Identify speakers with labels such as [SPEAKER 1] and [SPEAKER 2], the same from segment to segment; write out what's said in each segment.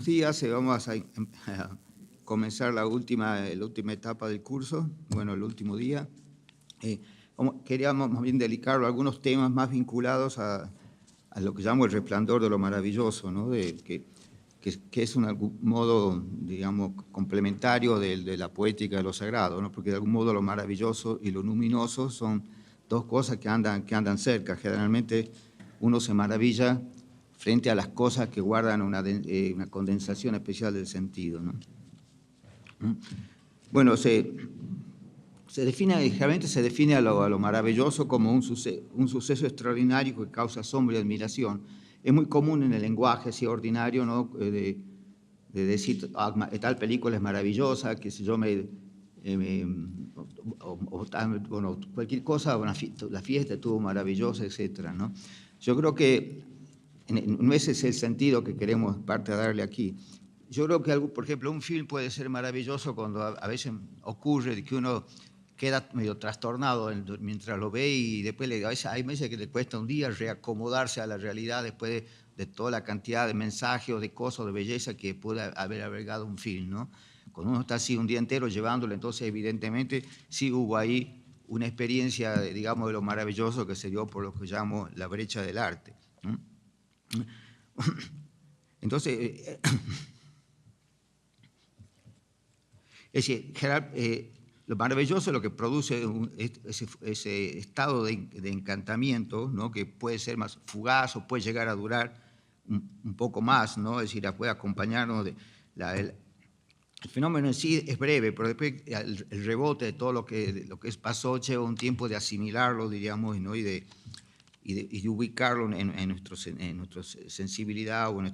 [SPEAKER 1] Buenos días, vamos a comenzar la última etapa del curso, bueno, el último día. Queríamos más bien dedicarlo a algunos temas más vinculados a lo que llamo el resplandor de lo maravilloso, ¿no? Que es en algún modo, digamos, complementario de la poética de lo sagrado, ¿no? Porque de algún modo lo maravilloso y lo luminoso son dos cosas que andan cerca. Generalmente uno se maravilla frente a las cosas que guardan una condensación especial del sentido, ¿no? Bueno, generalmente se define a lo maravilloso como un suceso extraordinario que causa asombro y admiración. Es muy común en el lenguaje así ordinario, ¿no? de decir, tal película es maravillosa, que si yo bueno, cualquier cosa, la fiesta estuvo maravillosa, etcétera, ¿no? Yo creo que no ese es el sentido que queremos parte de darle aquí. Yo creo que, por ejemplo, un film puede ser maravilloso cuando a veces ocurre que uno queda medio trastornado mientras lo ve y después a veces hay meses que le cuesta un día reacomodarse a la realidad después de toda la cantidad de mensajes o de cosas de belleza que puede haber albergado un film, ¿no? Cuando uno está así un día entero llevándolo, entonces evidentemente sí hubo ahí una experiencia, digamos, de lo maravilloso que se dio por lo que llamo la brecha del arte, ¿no? Entonces, es decir, lo maravilloso es lo que produce ese estado de encantamiento, ¿no? Que puede ser más fugaz o puede llegar a durar un poco más, ¿no? Es decir, puede acompañarnos. El fenómeno en sí es breve, pero después el rebote de todo lo que pasó lleva un tiempo de asimilarlo, diríamos, ¿no? y de ubicarlo en nuestra sensibilidad o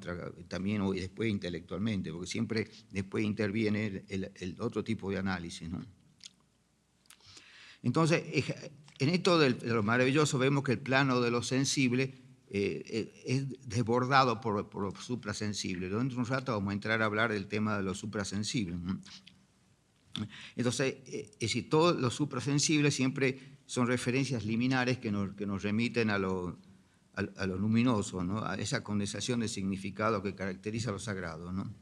[SPEAKER 1] también o después intelectualmente, porque siempre después interviene el otro tipo de análisis, ¿no? Entonces, en esto de lo maravilloso vemos que el plano de lo sensible es desbordado por lo suprasensible. Dentro de un rato vamos a entrar a hablar del tema de lo suprasensible, ¿no? Entonces, es decir, todo lo suprasensible siempre son referencias liminares que nos remiten a lo luminoso, ¿no? A esa condensación de significado que caracteriza lo sagrado, ¿no?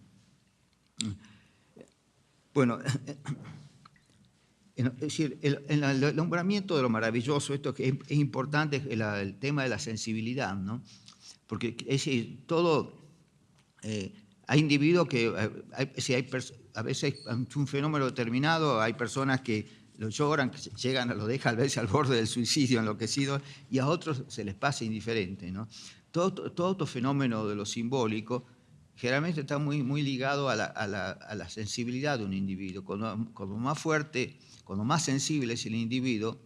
[SPEAKER 1] Bueno, es decir, el nombramiento de lo maravilloso, esto que es importante, el tema de la sensibilidad, ¿no? Porque es decir, hay individuos que, a veces ante un fenómeno determinado, hay personas que lo lloran, que lo dejan a veces al borde del suicidio, enloquecidos, y a otros se les pasa indiferente, ¿no? Todo este fenómeno de lo simbólico generalmente está muy ligado a la sensibilidad de un individuo. Cuando más fuerte, cuando más sensible es el individuo,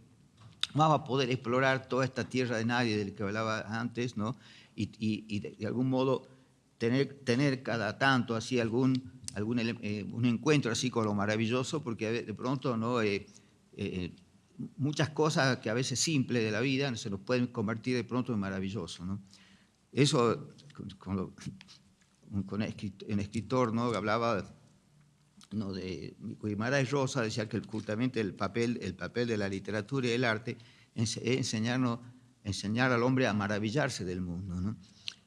[SPEAKER 1] más va a poder explorar toda esta tierra de nadie del que hablaba antes, ¿no? Y de algún modo tener cada tanto así un encuentro así con lo maravilloso, porque de pronto, ¿no? Muchas cosas que a veces simples de la vida se nos pueden convertir de pronto en maravilloso, ¿no? Eso, con un escritor, ¿no? Que hablaba, ¿no? de Guimarães Rosa, decía que justamente el papel de la literatura y del arte es enseñar al hombre a maravillarse del mundo, ¿no?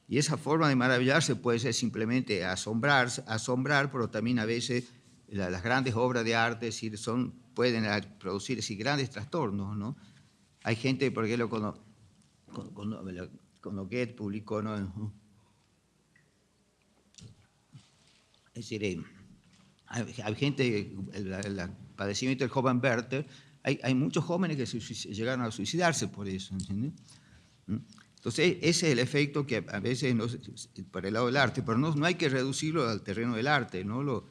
[SPEAKER 1] Y esa forma de maravillarse puede ser simplemente asombrar, pero también a veces las grandes obras de arte pueden producir grandes trastornos, ¿no? Hay gente, por ejemplo, cuando Goethe publicó, ¿no? Es decir, hay gente, el padecimiento del joven Werther, hay muchos jóvenes que llegaron a suicidarse por eso, ¿entiendes? Entonces, ese es el efecto que a veces, para el lado del arte, pero no hay que reducirlo al terreno del arte, ¿no?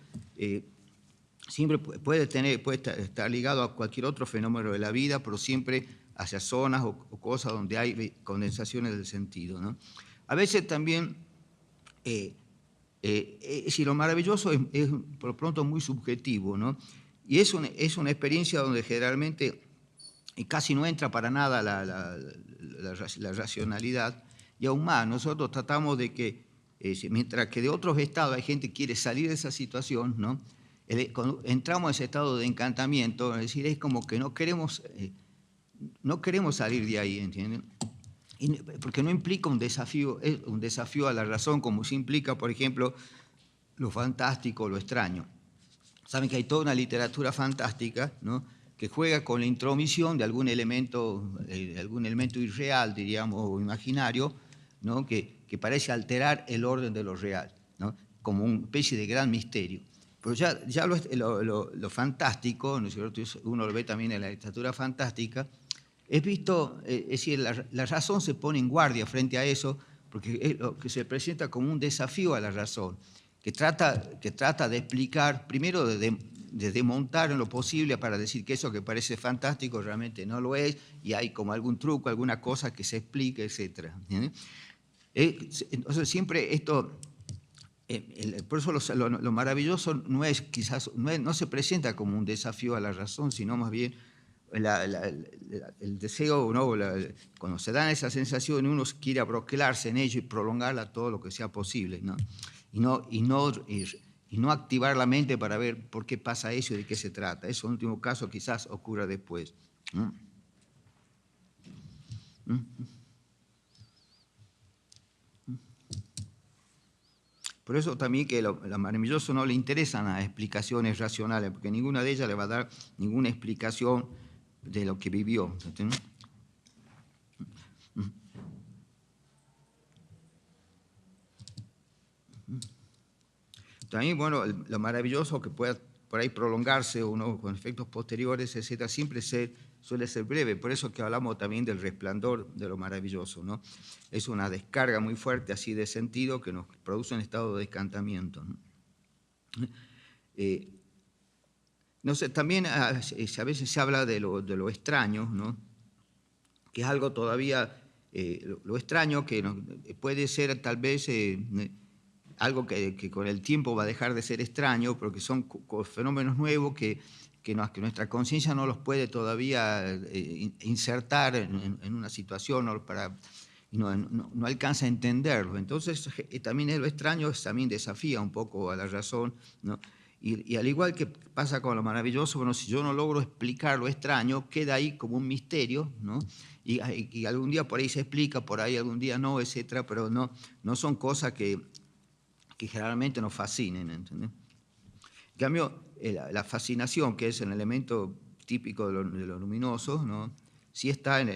[SPEAKER 1] Siempre puede estar ligado a cualquier otro fenómeno de la vida, pero siempre hacia zonas o cosas donde hay condensaciones del sentido, ¿no? A veces también, si lo maravilloso es por lo pronto muy subjetivo, ¿no? Y es una experiencia donde generalmente casi no entra para nada la racionalidad, y aún más, nosotros tratamos de que, mientras que de otros estados hay gente que quiere salir de esa situación, ¿no? Cuando entramos a ese estado de encantamiento, es decir, es como que no queremos salir de ahí, ¿entienden? Porque no implica un desafío a la razón, como se implica, por ejemplo, lo fantástico, lo extraño. Saben que hay toda una literatura fantástica, ¿no?, que juega con la intromisión de algún elemento irreal, diríamos, o imaginario, ¿no?, que parece alterar el orden de lo real, ¿no?, como una especie de gran misterio. Pero ya lo fantástico, ¿no es cierto?, uno lo ve también en la literatura fantástica, es visto, es decir, la razón se pone en guardia frente a eso, porque es lo que se presenta como un desafío a la razón, que trata de explicar, primero de desmontar en lo posible para decir que eso que parece fantástico realmente no lo es, y hay como algún truco, alguna cosa que se explique, etc. Entonces siempre esto, por eso lo maravilloso no es quizás, no se presenta como un desafío a la razón, sino más bien el deseo, ¿no?, cuando se dan esa sensación, uno quiere abroquelarse en ello y prolongarla todo lo que sea posible, ¿no? Y no activar la mente para ver por qué pasa eso y de qué se trata. Eso en último caso quizás ocurra después. Por eso también que lo maravilloso no le interesan las explicaciones racionales, porque ninguna de ellas le va a dar ninguna explicación de lo que vivió. ¿Entiendes? También, bueno, lo maravilloso que pueda por ahí prolongarse uno con efectos posteriores, etcétera, siempre suele ser breve. Por eso que hablamos también del resplandor de lo maravilloso, ¿no? Es una descarga muy fuerte así de sentido que nos produce un estado de descantamiento, ¿no? No sé, también a veces se habla de lo extraño, ¿no?, que es algo todavía, lo extraño que puede ser tal vez algo que con el tiempo va a dejar de ser extraño, pero que son fenómenos nuevos que nuestra conciencia no los puede todavía insertar en una situación no alcanza a entenderlo. Entonces, también lo extraño también desafía un poco a la razón, ¿no? Y al igual que pasa con lo maravilloso, bueno, si yo no logro explicar lo extraño, queda ahí como un misterio, ¿no? Y algún día por ahí se explica, por ahí algún día no, etcétera, pero no son cosas que generalmente nos fascinen, ¿entendés? En cambio, la fascinación, que es el elemento típico de lo luminoso, ¿no?, sí está en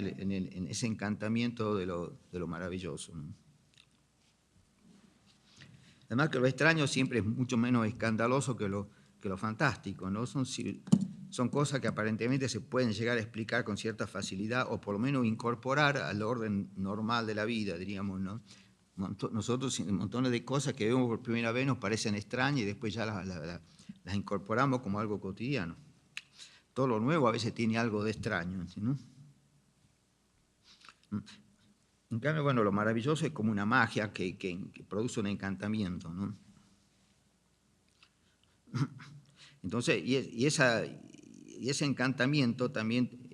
[SPEAKER 1] ese encantamiento de lo maravilloso, ¿no? Además que lo extraño siempre es mucho menos escandaloso que lo fantástico, ¿no? Son cosas que aparentemente se pueden llegar a explicar con cierta facilidad o por lo menos incorporar al orden normal de la vida, diríamos, ¿no? Nosotros, montones de cosas que vemos por primera vez nos parecen extrañas y después ya las incorporamos como algo cotidiano. Todo lo nuevo a veces tiene algo de extraño, ¿no? En cambio, bueno, lo maravilloso es como una magia que produce un encantamiento, ¿no? Entonces, y ese encantamiento también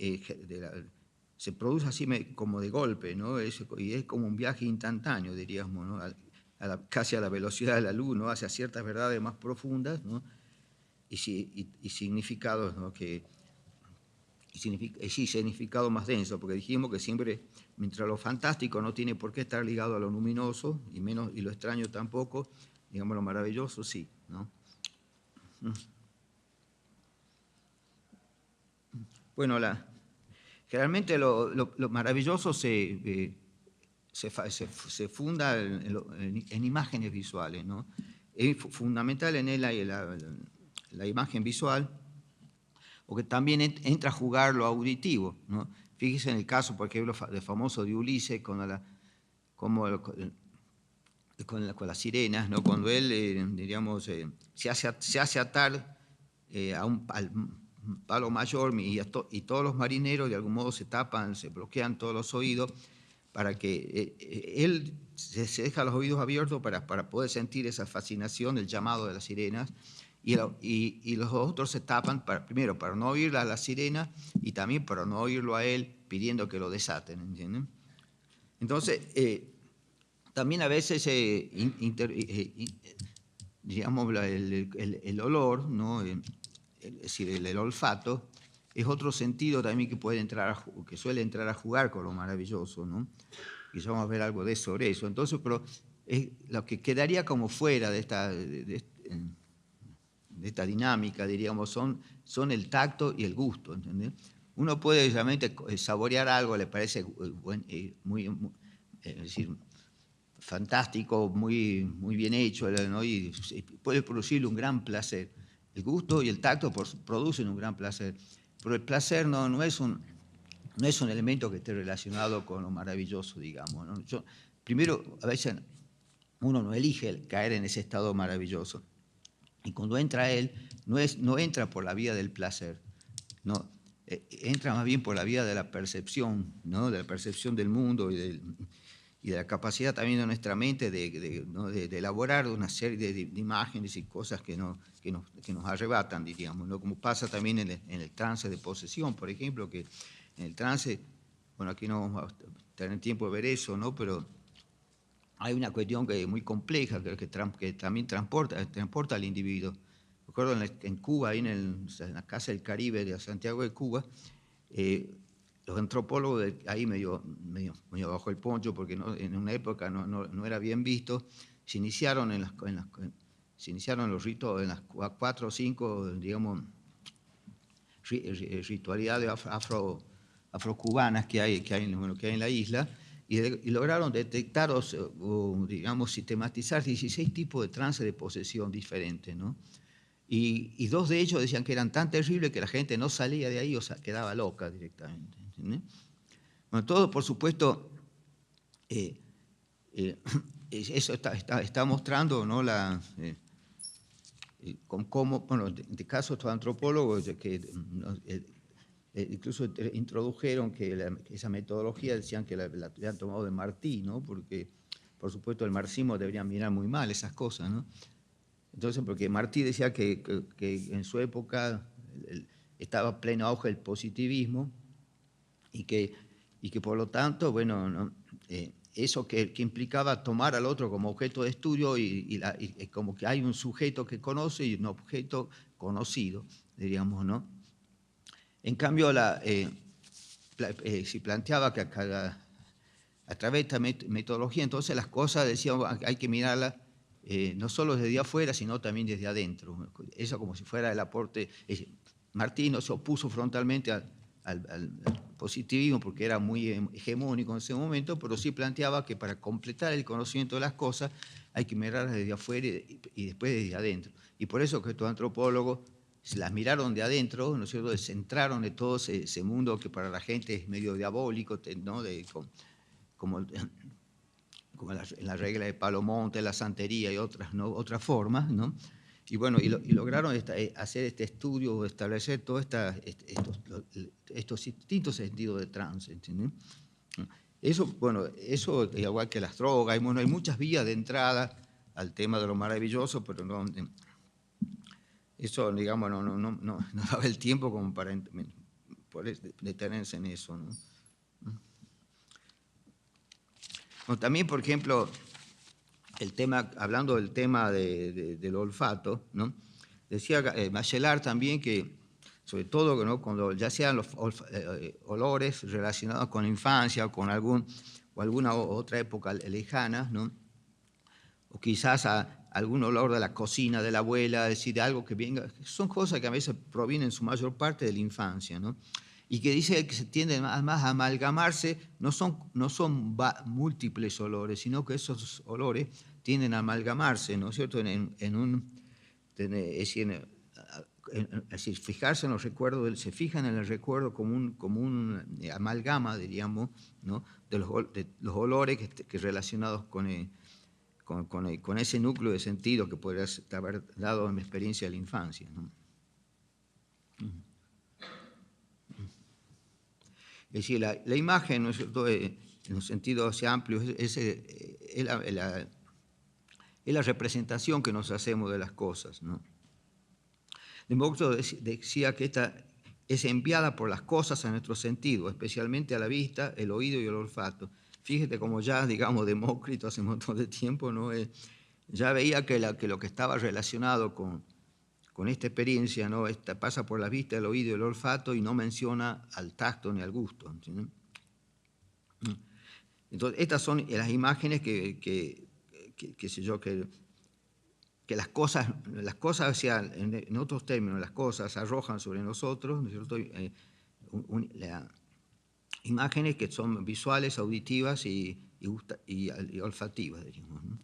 [SPEAKER 1] se produce así como de golpe, ¿no? Y es como un viaje instantáneo, diríamos, ¿no?, casi a la velocidad de la luz, ¿no?, hacia ciertas verdades más profundas, ¿no?, y significados, ¿no?, significado más denso, porque dijimos que siempre, mientras lo fantástico no tiene por qué estar ligado a lo luminoso, y lo extraño tampoco, digamos, lo maravilloso sí, ¿no? Bueno, generalmente lo maravilloso se funda en imágenes visuales, ¿no? Es fundamental en él la imagen visual, porque también entra a jugar lo auditivo, ¿no? Fíjese en el caso, por ejemplo, del famoso de Ulises con las sirenas, ¿no? Cuando él, diríamos, se hace atar al palo mayor y todos los marineros de algún modo se tapan, se bloquean todos los oídos para que él se deja los oídos abiertos para poder sentir esa fascinación, el llamado de las sirenas, y los otros se tapan primero para no oír a la sirena y también para no oírlo a él pidiendo que lo desaten, ¿entienden? Entonces, también a veces, digamos, el olor, ¿no?, es decir, el olfato, es otro sentido también que suele entrar a jugar con lo maravilloso, ¿no? Y ya vamos a ver algo sobre eso. Entonces, pero lo que quedaría como fuera de de esta dinámica, diríamos, son el tacto y el gusto, ¿entendés? Uno puede realmente saborear algo, le parece es decir, fantástico, muy bien hecho, ¿no? Y puede producirle un gran placer. El gusto y el tacto producen un gran placer, pero el placer no es un elemento que esté relacionado con lo maravilloso, digamos, ¿no? Primero, a veces uno no elige caer en ese estado maravilloso, y cuando entra a él, no entra por la vía del placer, no, entra más bien por la vía de la percepción, ¿no? De la percepción del mundo y de la capacidad también de nuestra mente de elaborar una serie de imágenes y cosas que nos arrebatan, diríamos, ¿no? Como pasa también en el trance de posesión, por ejemplo, que en el trance, bueno, aquí no vamos a tener tiempo de ver eso, ¿no? Pero hay una cuestión que es muy compleja, que también transporta al individuo. Recuerdo en Cuba, ahí en la Casa del Caribe de Santiago de Cuba, los antropólogos ahí medio bajo el poncho, porque en una época no era bien visto, se iniciaron los ritos, en las 4 o 5, digamos, ritualidades afrocubanas que hay en la isla, y lograron detectar o, digamos, sistematizar 16 tipos de trance de posesión diferentes, ¿no? Y 2 de ellos decían que eran tan terribles que la gente no salía de ahí, o sea, quedaba loca directamente, ¿entendés? Bueno, todo, por supuesto, eso está mostrando, ¿no? Cómo, bueno, de caso estos antropólogos que incluso introdujeron que esa metodología decían que la habían tomado de Martí, ¿no? Porque, por supuesto, el marxismo debería mirar muy mal esas cosas, ¿no? Entonces, porque Martí decía que en su época estaba pleno auge el positivismo y que por lo tanto, bueno, ¿no? Eso que implicaba tomar al otro como objeto de estudio y como que hay un sujeto que conoce y un objeto conocido, diríamos, ¿no? En cambio, si planteaba que a través de esta metodología, entonces las cosas, decíamos, hay que mirarlas no solo desde afuera, sino también desde adentro. Eso como si fuera el aporte. Martí no se opuso frontalmente al positivismo porque era muy hegemónico en ese momento, pero sí planteaba que para completar el conocimiento de las cosas hay que mirarlas desde afuera y después desde adentro. Y por eso que estos antropólogos se las miraron de adentro, ¿no es cierto?, centraron de todo ese mundo que para la gente es medio diabólico, ¿no? Como en la regla de Palomonte, la santería y otras formas, ¿no? Y bueno, y lograron hacer este estudio, establecer todos estos distintos sentidos de trance, ¿entiendes? Eso, bueno, eso igual que las drogas, bueno, hay muchas vías de entrada al tema de lo maravilloso, pero no, eso, digamos, no daba el tiempo como para detenerse en eso, ¿no? Bueno, también, por ejemplo, hablando del tema del olfato, ¿no? Decía Bachelard también que, sobre todo, ¿no?, cuando ya sean los olores relacionados con la infancia o alguna otra época lejana, ¿no?, o quizás algún olor de la cocina de la abuela, es decir, de algo que venga, son cosas que a veces provienen en su mayor parte de la infancia, ¿no? Y que dice que se tienden más a amalgamarse, no son múltiples olores, sino que esos olores tienden a amalgamarse, ¿no es cierto? Es decir, fijarse en los recuerdos, se fijan en el recuerdo como un amalgama, diríamos, ¿no?, de los olores que relacionados con ese núcleo de sentido que podría haber dado en mi experiencia de la infancia, ¿no? Es decir, la imagen, ¿no es cierto?, en un sentido así amplio, es la representación que nos hacemos de las cosas, ¿no? Demócrito decía que esta es enviada por las cosas a nuestro sentido, especialmente a la vista, el oído y el olfato. Fíjate como ya, digamos, Demócrito hace un montón de tiempo, ¿no?, ya veía que lo que estaba relacionado con esta experiencia, ¿no?, pasa por la vista, el oído y el olfato y no menciona al tacto ni al gusto, ¿entiendes? Entonces, estas son las imágenes que sé yo, que que las cosas, o sea, en otros términos, las cosas arrojan sobre nosotros, ¿no es cierto? Imágenes que son visuales, auditivas y olfativas, diríamos, ¿no?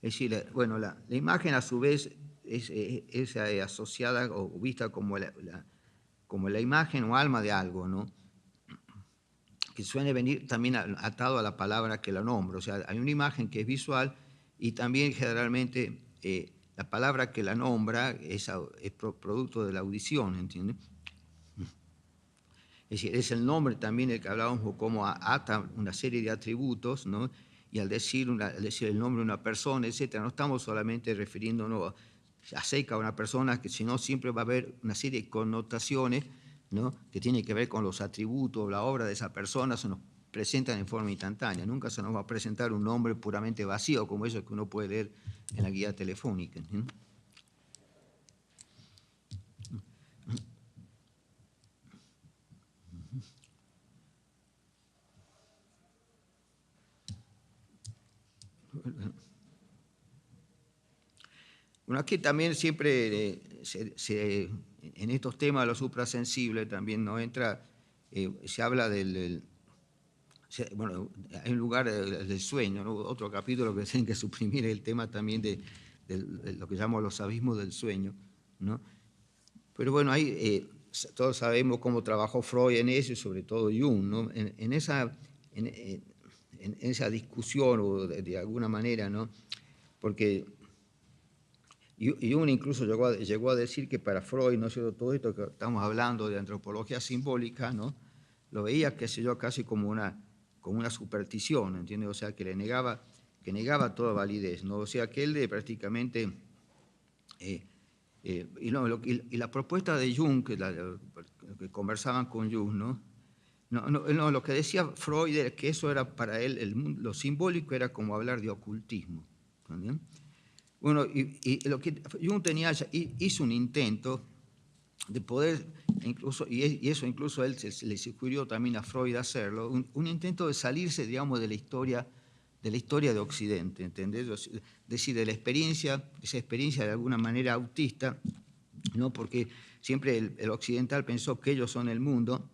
[SPEAKER 1] Es decir, bueno, la imagen a su vez es asociada o vista como la imagen o alma de algo, ¿no? Que suele venir también atado a la palabra que la nombra. O sea, hay una imagen que es visual y también generalmente la palabra que la nombra es producto de la audición, ¿entiendes? Es decir, es el nombre también el que hablábamos, como ata una serie de atributos, ¿no? Y al decir el nombre de una persona, etcétera, no estamos solamente refiriéndonos acerca de una persona, sino siempre va a haber una serie de connotaciones, ¿no? Que tienen que ver con los atributos, la obra de esa persona, se nos presentan en forma instantánea. Nunca se nos va a presentar un nombre puramente vacío, como eso que uno puede leer en la guía telefónica, ¿no? Bueno, aquí también siempre en estos temas de lo suprasensible también no entra, se habla bueno, hay un lugar del sueño, ¿no? Otro capítulo que tienen que suprimir el tema también de lo que llamamos los abismos del sueño, ¿no? Pero bueno, todos sabemos cómo trabajó Freud en eso y sobre todo Jung, ¿no? En esa discusión o de alguna manera, ¿no? Porque Jung incluso llegó a decir que para Freud, ¿no es cierto?, todo esto que estamos hablando de antropología simbólica, ¿no?, lo veía, qué sé yo, casi como una superstición, ¿entiendes? O sea, que negaba toda validez, ¿no? O sea, que él prácticamente... y la propuesta de Jung, que conversaban con Jung, ¿no? Lo que decía Freud era que eso era para él, lo simbólico era como hablar de ocultismo, ¿entiendes? Bueno, y lo que Jung hizo un intento de poder, incluso, y eso incluso a él le sugirió también a Freud hacerlo, un intento de salirse, digamos, de la historia de Occidente, ¿entendés? Es decir, de esa experiencia de alguna manera autista, ¿no? Porque siempre el occidental pensó que ellos son el mundo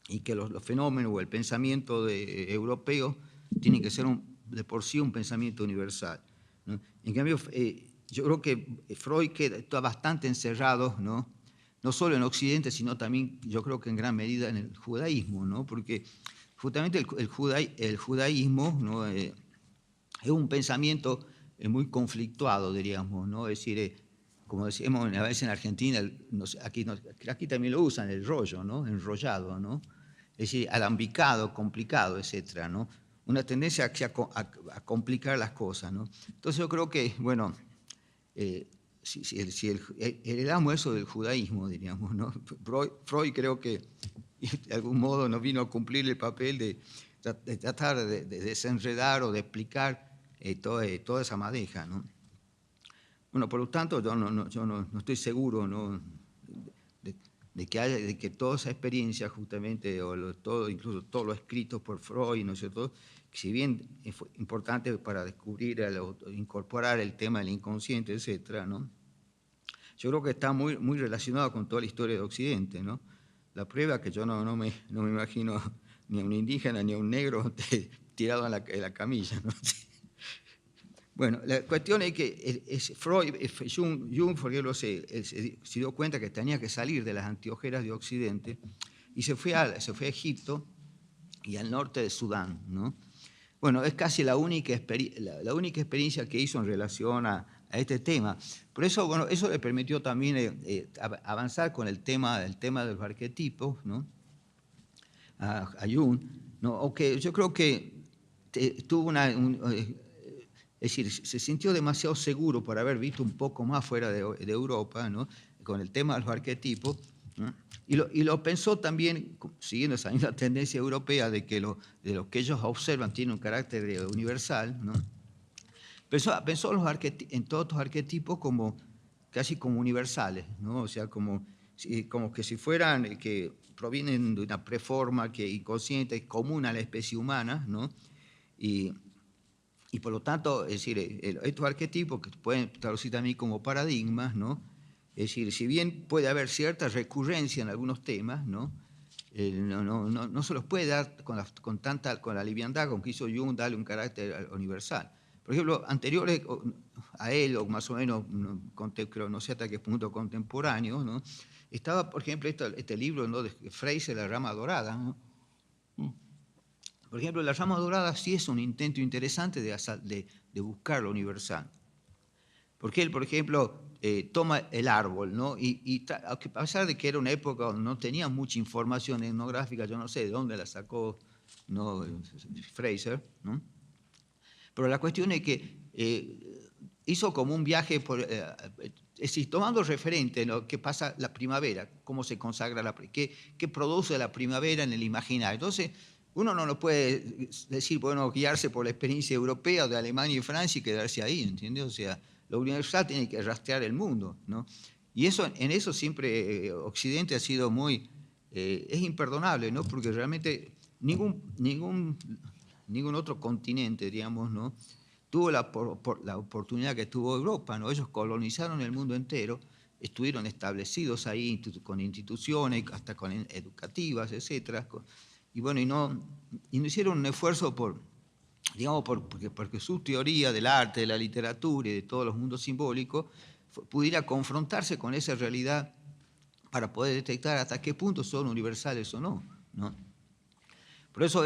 [SPEAKER 1] y que los fenómenos o el pensamiento europeo tienen que ser de por sí un pensamiento universal, ¿no? En cambio, yo creo que Freud está bastante encerrado, no solo en Occidente, sino también, yo creo que en gran medida en el judaísmo, ¿no? Porque justamente el judaísmo, ¿no?, es un pensamiento muy conflictuado, diríamos, ¿no? Es decir, como decimos a veces en Argentina, aquí también lo usan, el rollo, ¿no? Enrollado, ¿no? Es decir, alambicado, complicado, etcétera, ¿no? Una tendencia a complicar las cosas, ¿no? Entonces yo creo que, bueno, si heredamos eso del judaísmo, diríamos, ¿no? Freud creo que de algún modo nos vino a cumplir el papel de tratar de desenredar o de explicar toda esa madeja, ¿no? Bueno, por lo tanto, yo no estoy seguro, ¿no?, de que toda esa experiencia justamente, incluso todo lo escrito por Freud, ¿no es cierto?, si bien fue importante para descubrir, incorporar el tema del inconsciente, etcétera, ¿no?, yo creo que está muy, muy relacionado con toda la historia de Occidente, ¿no? La prueba que yo no me imagino ni a un indígena ni a un negro tirado en la camilla, ¿no? Bueno, la cuestión es que Jung, por ejemplo, se dio cuenta que tenía que salir de las anteojeras de Occidente y se fue a Egipto y al norte de Sudán, ¿no? Bueno, es casi la única experiencia que hizo en relación a este tema. Por eso, bueno, eso le permitió también avanzar con el tema de los arquetipos, ¿no?, a Jung, ¿no? Aunque yo creo que tuvo es decir, se sintió demasiado seguro por haber visto un poco más fuera de Europa, ¿no?, con el tema de los arquetipos, ¿no? Y lo pensó también, siguiendo esa misma tendencia europea de que lo que ellos observan tiene un carácter universal, ¿no? Pensó en todos estos arquetipos casi como universales, ¿no? O sea, como como que si fueran, que provienen de una preforma que inconsciente es común a la especie humana, ¿no? Y por lo tanto, es decir, estos arquetipos que pueden traducir también como paradigmas, ¿no? Es decir, si bien puede haber cierta recurrencia en algunos temas, ¿no? No se los puede dar con la liviandad con que hizo Jung darle un carácter universal. Por ejemplo, anteriores a él, o más o menos, no sé hasta qué punto contemporáneo, ¿no? Estaba, por ejemplo, este libro, ¿no?, de Fraser, La rama dorada, ¿no? Por ejemplo, La rama dorada sí es un intento interesante de buscar lo universal. Porque él, por ejemplo, toma el árbol, ¿no? A pesar de que era una época donde no tenía mucha información etnográfica, yo no sé de dónde la sacó, ¿no?, Fraser, ¿no? Pero la cuestión es que hizo como un viaje, es decir, tomando referente lo que pasa la primavera, cómo se consagra, qué produce la primavera en el imaginario. Entonces, uno no lo puede decir, bueno, guiarse por la experiencia europea de Alemania y Francia y quedarse ahí, ¿entiendes? O sea, lo universal tiene que rastrear el mundo, ¿no? Y en eso siempre Occidente ha sido es imperdonable, ¿no? Porque realmente ningún otro continente, digamos, ¿no?, tuvo la oportunidad que tuvo Europa, ¿no? Ellos colonizaron el mundo entero, estuvieron establecidos ahí con instituciones, hasta con educativas, etcétera, y bueno, y no hicieron un esfuerzo porque su teoría del arte, de la literatura y de todos los mundos simbólicos pudiera confrontarse con esa realidad para poder detectar hasta qué punto son universales o no, ¿no? Por eso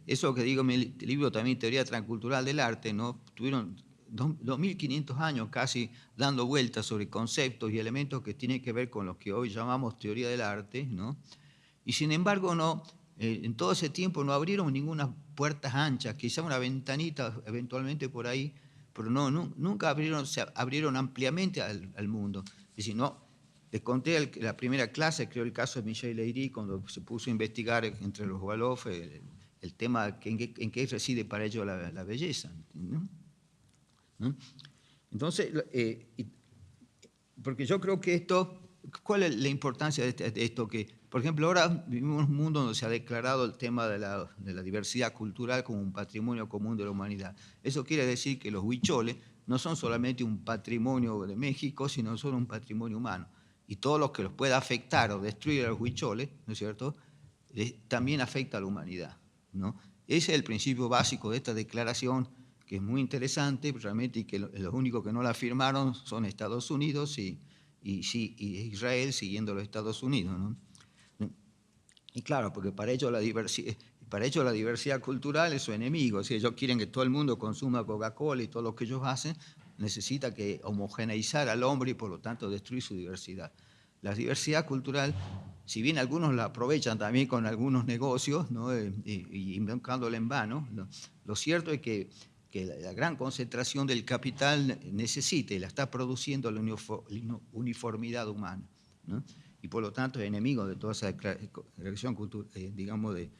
[SPEAKER 1] eso que digo en mi libro también, Teoría Transcultural del Arte, ¿no?, tuvieron 2.500 años casi dando vueltas sobre conceptos y elementos que tienen que ver con lo que hoy llamamos teoría del arte, ¿no? Y sin embargo, en todo ese tiempo no abrieron ninguna puertas anchas, quizá una ventanita eventualmente por ahí, pero nunca se abrieron ampliamente al mundo. Es decir, no. Les conté la primera clase, creo el caso de Michel Leiry, cuando se puso a investigar entre los Wolof el tema en qué reside para ellos la belleza, ¿no? Entonces, porque yo creo que ¿cuál es la importancia de esto? Que, por ejemplo, ahora vivimos en un mundo donde se ha declarado el tema de la diversidad cultural como un patrimonio común de la humanidad. Eso quiere decir que los huicholes no son solamente un patrimonio de México, sino son un patrimonio humano. Y todo lo que los pueda afectar o destruir a los huicholes, ¿no es cierto?, también afecta a la humanidad, ¿no? Ese es el principio básico de esta declaración, que es muy interesante realmente, y que los únicos que no la firmaron son Estados Unidos y Israel siguiendo los Estados Unidos, ¿no? Y claro, porque para ellos la diversidad cultural es su enemigo. Si ellos quieren que todo el mundo consuma Coca-Cola y todo lo que ellos hacen, necesita que homogeneizar al hombre y por lo tanto destruir su diversidad. La diversidad cultural, si bien algunos la aprovechan también con algunos negocios, ¿no?, y invocándola en vano, ¿no?, lo cierto es que la gran concentración del capital necesita y la está produciendo la uniformidad humana, ¿no? Y por lo tanto es enemigo de toda esa creación, digamos, de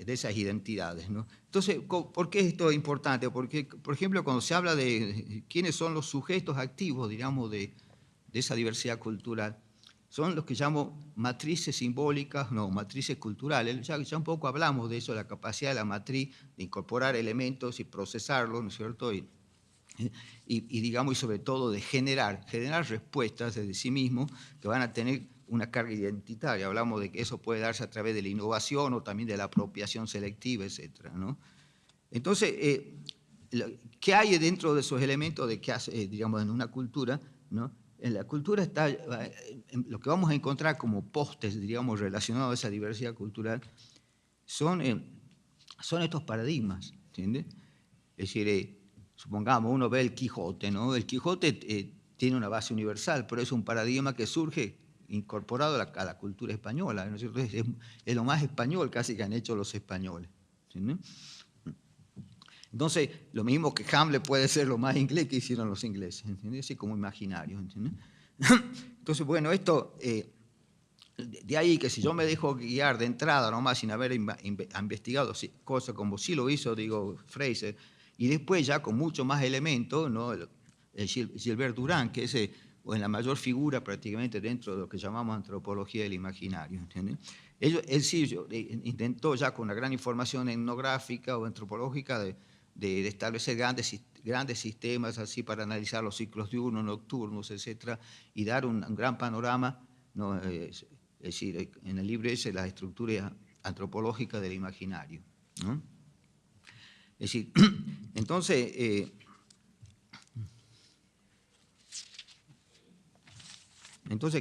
[SPEAKER 1] esas identidades, ¿no? Entonces, ¿por qué esto es importante? Porque, por ejemplo, cuando se habla de quiénes son los sujetos activos, digamos, de esa diversidad cultural, son los que llamo matrices simbólicas, no, matrices culturales. Ya un poco hablamos de eso, la capacidad de la matriz de incorporar elementos y procesarlos, ¿no es cierto?, digamos, y sobre todo de generar respuestas desde sí mismo que van a tener una carga identitaria. Hablamos de que eso puede darse a través de la innovación o también de la apropiación selectiva, etcétera, ¿no? Entonces, ¿qué hay dentro de esos elementos de que hace, digamos, en una cultura, ¿no? En la cultura está, lo que vamos a encontrar como postes, digamos, relacionados a esa diversidad cultural, son estos paradigmas, ¿entiendes? Es decir, supongamos, uno ve el Quijote, ¿no? El Quijote tiene una base universal, pero es un paradigma que surge incorporado a la cultura española, ¿no es cierto? Es lo más español casi que han hecho los españoles, ¿entiendes? Entonces, lo mismo que Hamlet puede ser lo más inglés que hicieron los ingleses, ¿entiendes? Así como imaginario, ¿entiendes? Entonces, bueno, esto, de ahí que si yo me dejo guiar de entrada nomás sin haber investigado cosas como sí lo hizo, digo, Fraser, y después ya con mucho más elementos, ¿no? Gilbert Durand, que ese o en la mayor figura prácticamente dentro de lo que llamamos antropología del imaginario, ¿entiendes? Él sí intentó ya con una gran información etnográfica o antropológica de establecer grandes sistemas así para analizar los ciclos diurnos, nocturnos, etcétera, y dar un gran panorama, ¿no? Es decir, en el libro ese, la estructura antropológica del imaginario, ¿no? Es decir, entonces,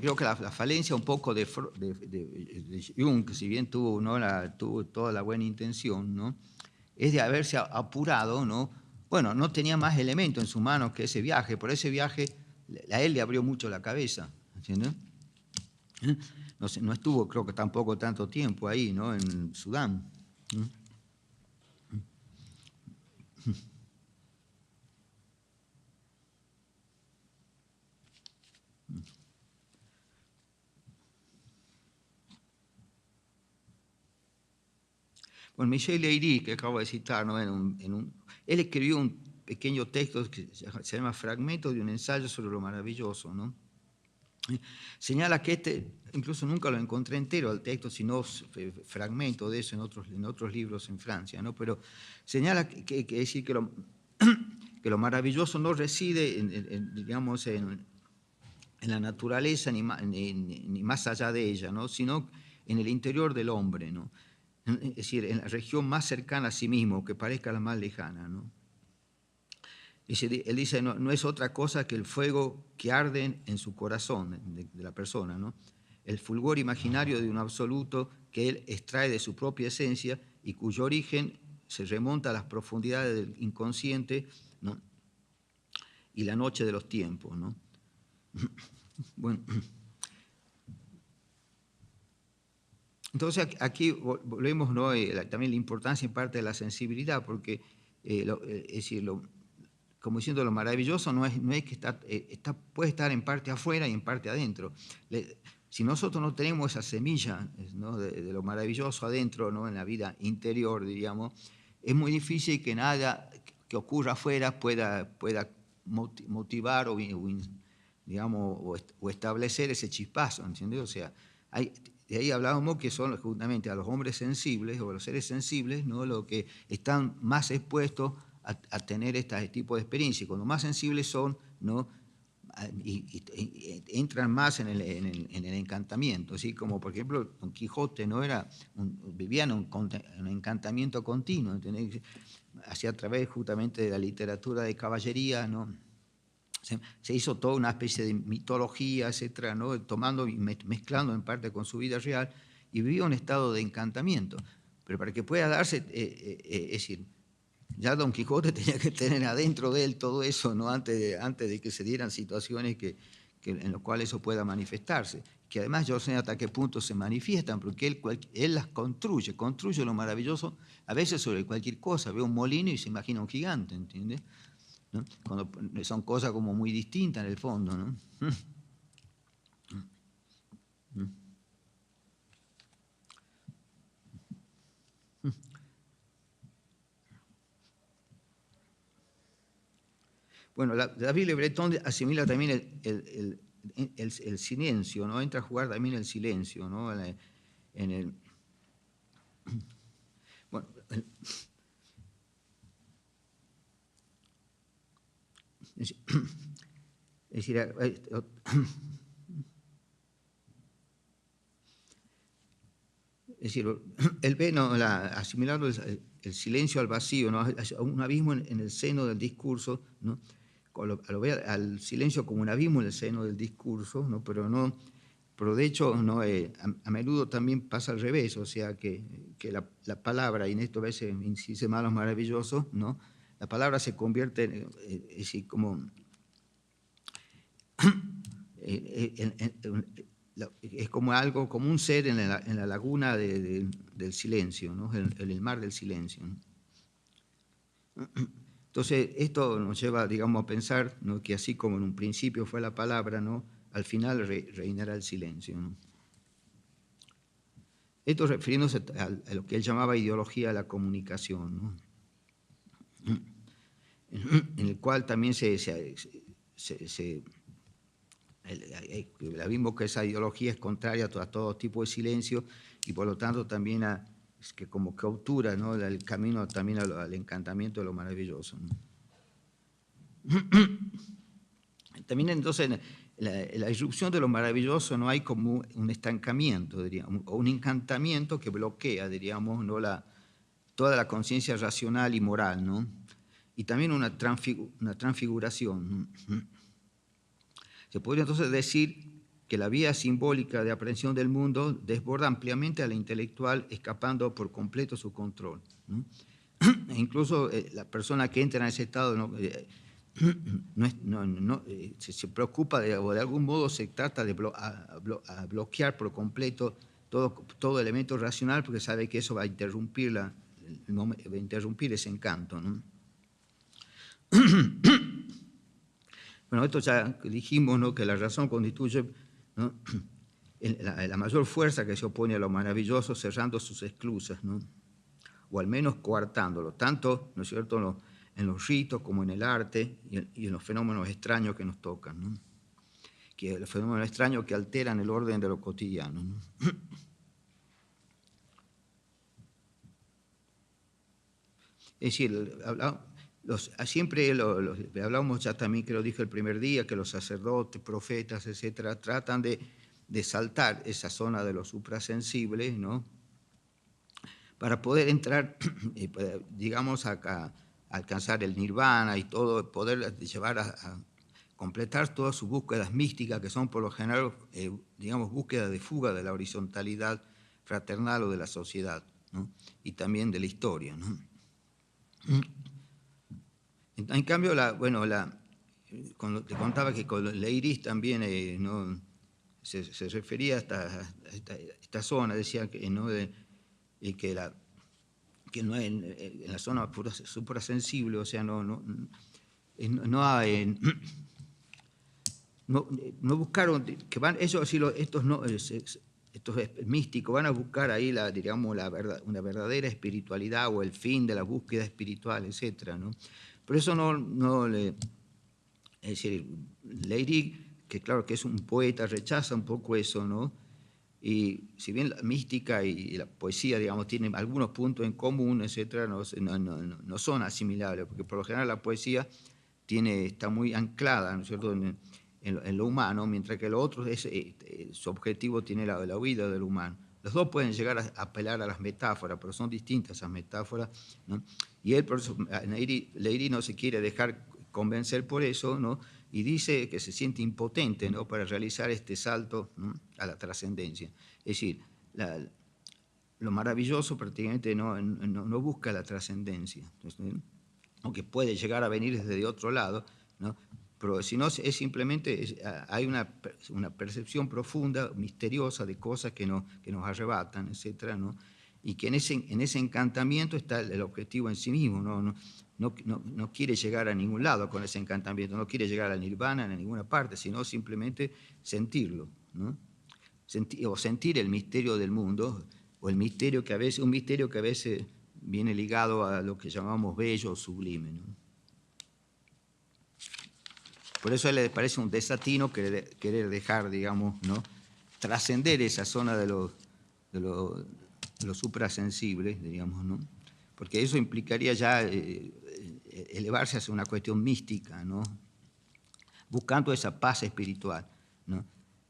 [SPEAKER 1] creo que la falencia un poco de Jung, que si bien tuvo, ¿no? tuvo toda la buena intención, ¿no? Es de haberse apurado, ¿no? Bueno, no tenía más elementos en sus manos que ese viaje, por ese viaje a él le abrió mucho la cabeza, ¿entiendes? No estuvo, creo que tampoco tanto tiempo ahí, ¿no? En Sudán. Bueno, Michel Leiry, que acabo de citar, ¿no? Él escribió un pequeño texto que se llama Fragmento de un ensayo sobre lo maravilloso, ¿no? Señala que incluso nunca lo encontré entero al texto, sino fragmento de eso en otros libros en Francia, ¿no? Pero señala decir que lo maravilloso no reside, digamos, en la naturaleza ni más allá de ella, ¿no? Sino en el interior del hombre, ¿no? Es decir, en la región más cercana a sí mismo, que parezca la más lejana, ¿no? Él dice, no es otra cosa que el fuego que arde en su corazón de la persona, ¿no? El fulgor imaginario de un absoluto que él extrae de su propia esencia y cuyo origen se remonta a las profundidades del inconsciente, ¿no? Y la noche de los tiempos, ¿no? Bueno, entonces aquí volvemos, ¿no? También la importancia en parte de la sensibilidad, porque es decir, como diciendo, lo maravilloso no es que puede estar en parte afuera y en parte adentro. Si nosotros no tenemos esa semilla, ¿no? de lo maravilloso adentro, ¿no? En la vida interior, diríamos, es muy difícil que nada que ocurra afuera pueda motivar digamos, o establecer ese chispazo, ¿entiendes? O sea, de ahí hablábamos que son justamente a los hombres sensibles o a los seres sensibles, ¿no? Los que están más expuestos a tener este tipo de experiencia. Cuando más sensibles son, ¿no? Y entran más en el encantamiento, así como por ejemplo Don Quijote no vivía en un encantamiento continuo, ¿entendés? Hacia a través justamente de la literatura de caballería, ¿no? Se hizo toda una especie de mitología, etcétera, ¿no? Tomando y mezclando en parte con su vida real, y vivía un estado de encantamiento. Pero para que pueda darse, es decir, ya Don Quijote tenía que tener adentro de él todo eso, ¿no? Antes de que se dieran situaciones en las cuales eso pueda manifestarse. Que además yo sé hasta qué punto se manifiestan, porque él las construye lo maravilloso, a veces sobre cualquier cosa. Ve un molino y se imagina un gigante, ¿entiendes? ¿No? Cuando son cosas como muy distintas en el fondo, ¿no? Bueno, David Le Breton asimila también el silencio, ¿no? Entra a jugar también el silencio, ¿no? Bueno, es decir, él ve, ¿no? asimilando el silencio al vacío, ¿no? A un abismo en el seno del discurso, ¿no? Lo ve al silencio como un abismo en el seno del discurso, ¿no? Pero de hecho, ¿no? A menudo también pasa al revés, o sea, que la palabra, y en esto a veces insiste más los maravillosos, ¿no? La palabra se convierte como es como algo, como un ser en la laguna del silencio, ¿no? En el mar del silencio, ¿no? Entonces, esto nos lleva, digamos, a pensar, ¿no? Que así como en un principio fue la palabra, ¿no? Al final reinará el silencio, ¿no? Esto refiriéndose a lo que él llamaba ideología de la comunicación, ¿no? En el cual también se vimos que esa ideología es contraria a todo tipo de silencio y por lo tanto también es que como captura, ¿no?, el camino también al encantamiento de lo maravilloso, ¿no? También entonces la irrupción de lo maravilloso no hay como un estancamiento, diríamos, o un encantamiento que bloquea, diríamos, ¿no?, toda la conciencia racional y moral, ¿no? Y también una transfiguración. Se podría entonces decir que la vía simbólica de aprehensión del mundo desborda ampliamente a la intelectual, escapando por completo su control, ¿no? E incluso la persona que entra en ese estado se preocupa o de algún modo se trata de bloquear por completo todo elemento racional porque sabe que eso va a interrumpir, va a interrumpir ese encanto, ¿no? Bueno, esto ya dijimos, ¿no?, que la razón constituye, ¿no?, la mayor fuerza que se opone a lo maravilloso, cerrando sus esclusas, ¿no?, o al menos coartándolo, tanto, ¿no es cierto?, en los ritos como en el arte y en los fenómenos extraños que nos tocan, ¿no?, que los fenómenos extraños que alteran el orden de lo cotidiano, ¿no? Es decir, siempre hablamos ya también, que lo dije el primer día, que los sacerdotes, profetas, etcétera, tratan de saltar esa zona de lo suprasensible, ¿no?, para poder entrar, digamos, a alcanzar el nirvana y todo, poder llevar a completar todas sus búsquedas místicas, que son por lo general, digamos, búsquedas de fuga de la horizontalidad fraternal o de la sociedad, ¿no?, y también de la historia, ¿no? En cambio, cuando te contaba que con Leiris también, ¿no?, se refería a esta zona, decía que, ¿no?, que no en la zona suprasensible, o sea, no buscaron, que van, estos místicos van a buscar ahí digamos, una verdadera espiritualidad o el fin de la búsqueda espiritual, etcétera, ¿no? Por eso es decir, Leiris, que claro que es un poeta, rechaza un poco eso, ¿no? Y si bien la mística y la poesía, digamos, tienen algunos puntos en común, etcétera, no son asimilables, porque por lo general la poesía está muy anclada, ¿no es cierto?, en lo humano, mientras que lo otro su objetivo tiene la huida del humano. Los dos pueden llegar a apelar a las metáforas, pero son distintas esas metáforas, ¿no? Y él, por eso, Leiris no se quiere dejar convencer por eso, ¿no?, y dice que se siente impotente, ¿no?, para realizar este salto, ¿no?, a la trascendencia. Es decir, lo maravilloso prácticamente no busca la trascendencia, aunque puede llegar a venir desde otro lado, ¿no?, pero si no, es simplemente, hay una percepción profunda, misteriosa de cosas que nos arrebatan, etcétera, ¿no?, y que en ese encantamiento está el objetivo en sí mismo, no quiere llegar a ningún lado con ese encantamiento, no quiere llegar al nirvana en ninguna parte, sino simplemente sentirlo, ¿no? Sentir el misterio del mundo, o un misterio que a veces viene ligado a lo que llamamos bello o sublime, ¿no? Por eso a él le parece un desatino querer dejar, digamos, ¿no?, trascender esa zona de lo suprasensible, digamos, ¿no?, porque eso implicaría ya elevarse hacia una cuestión mística, ¿no?, buscando esa paz espiritual, ¿no?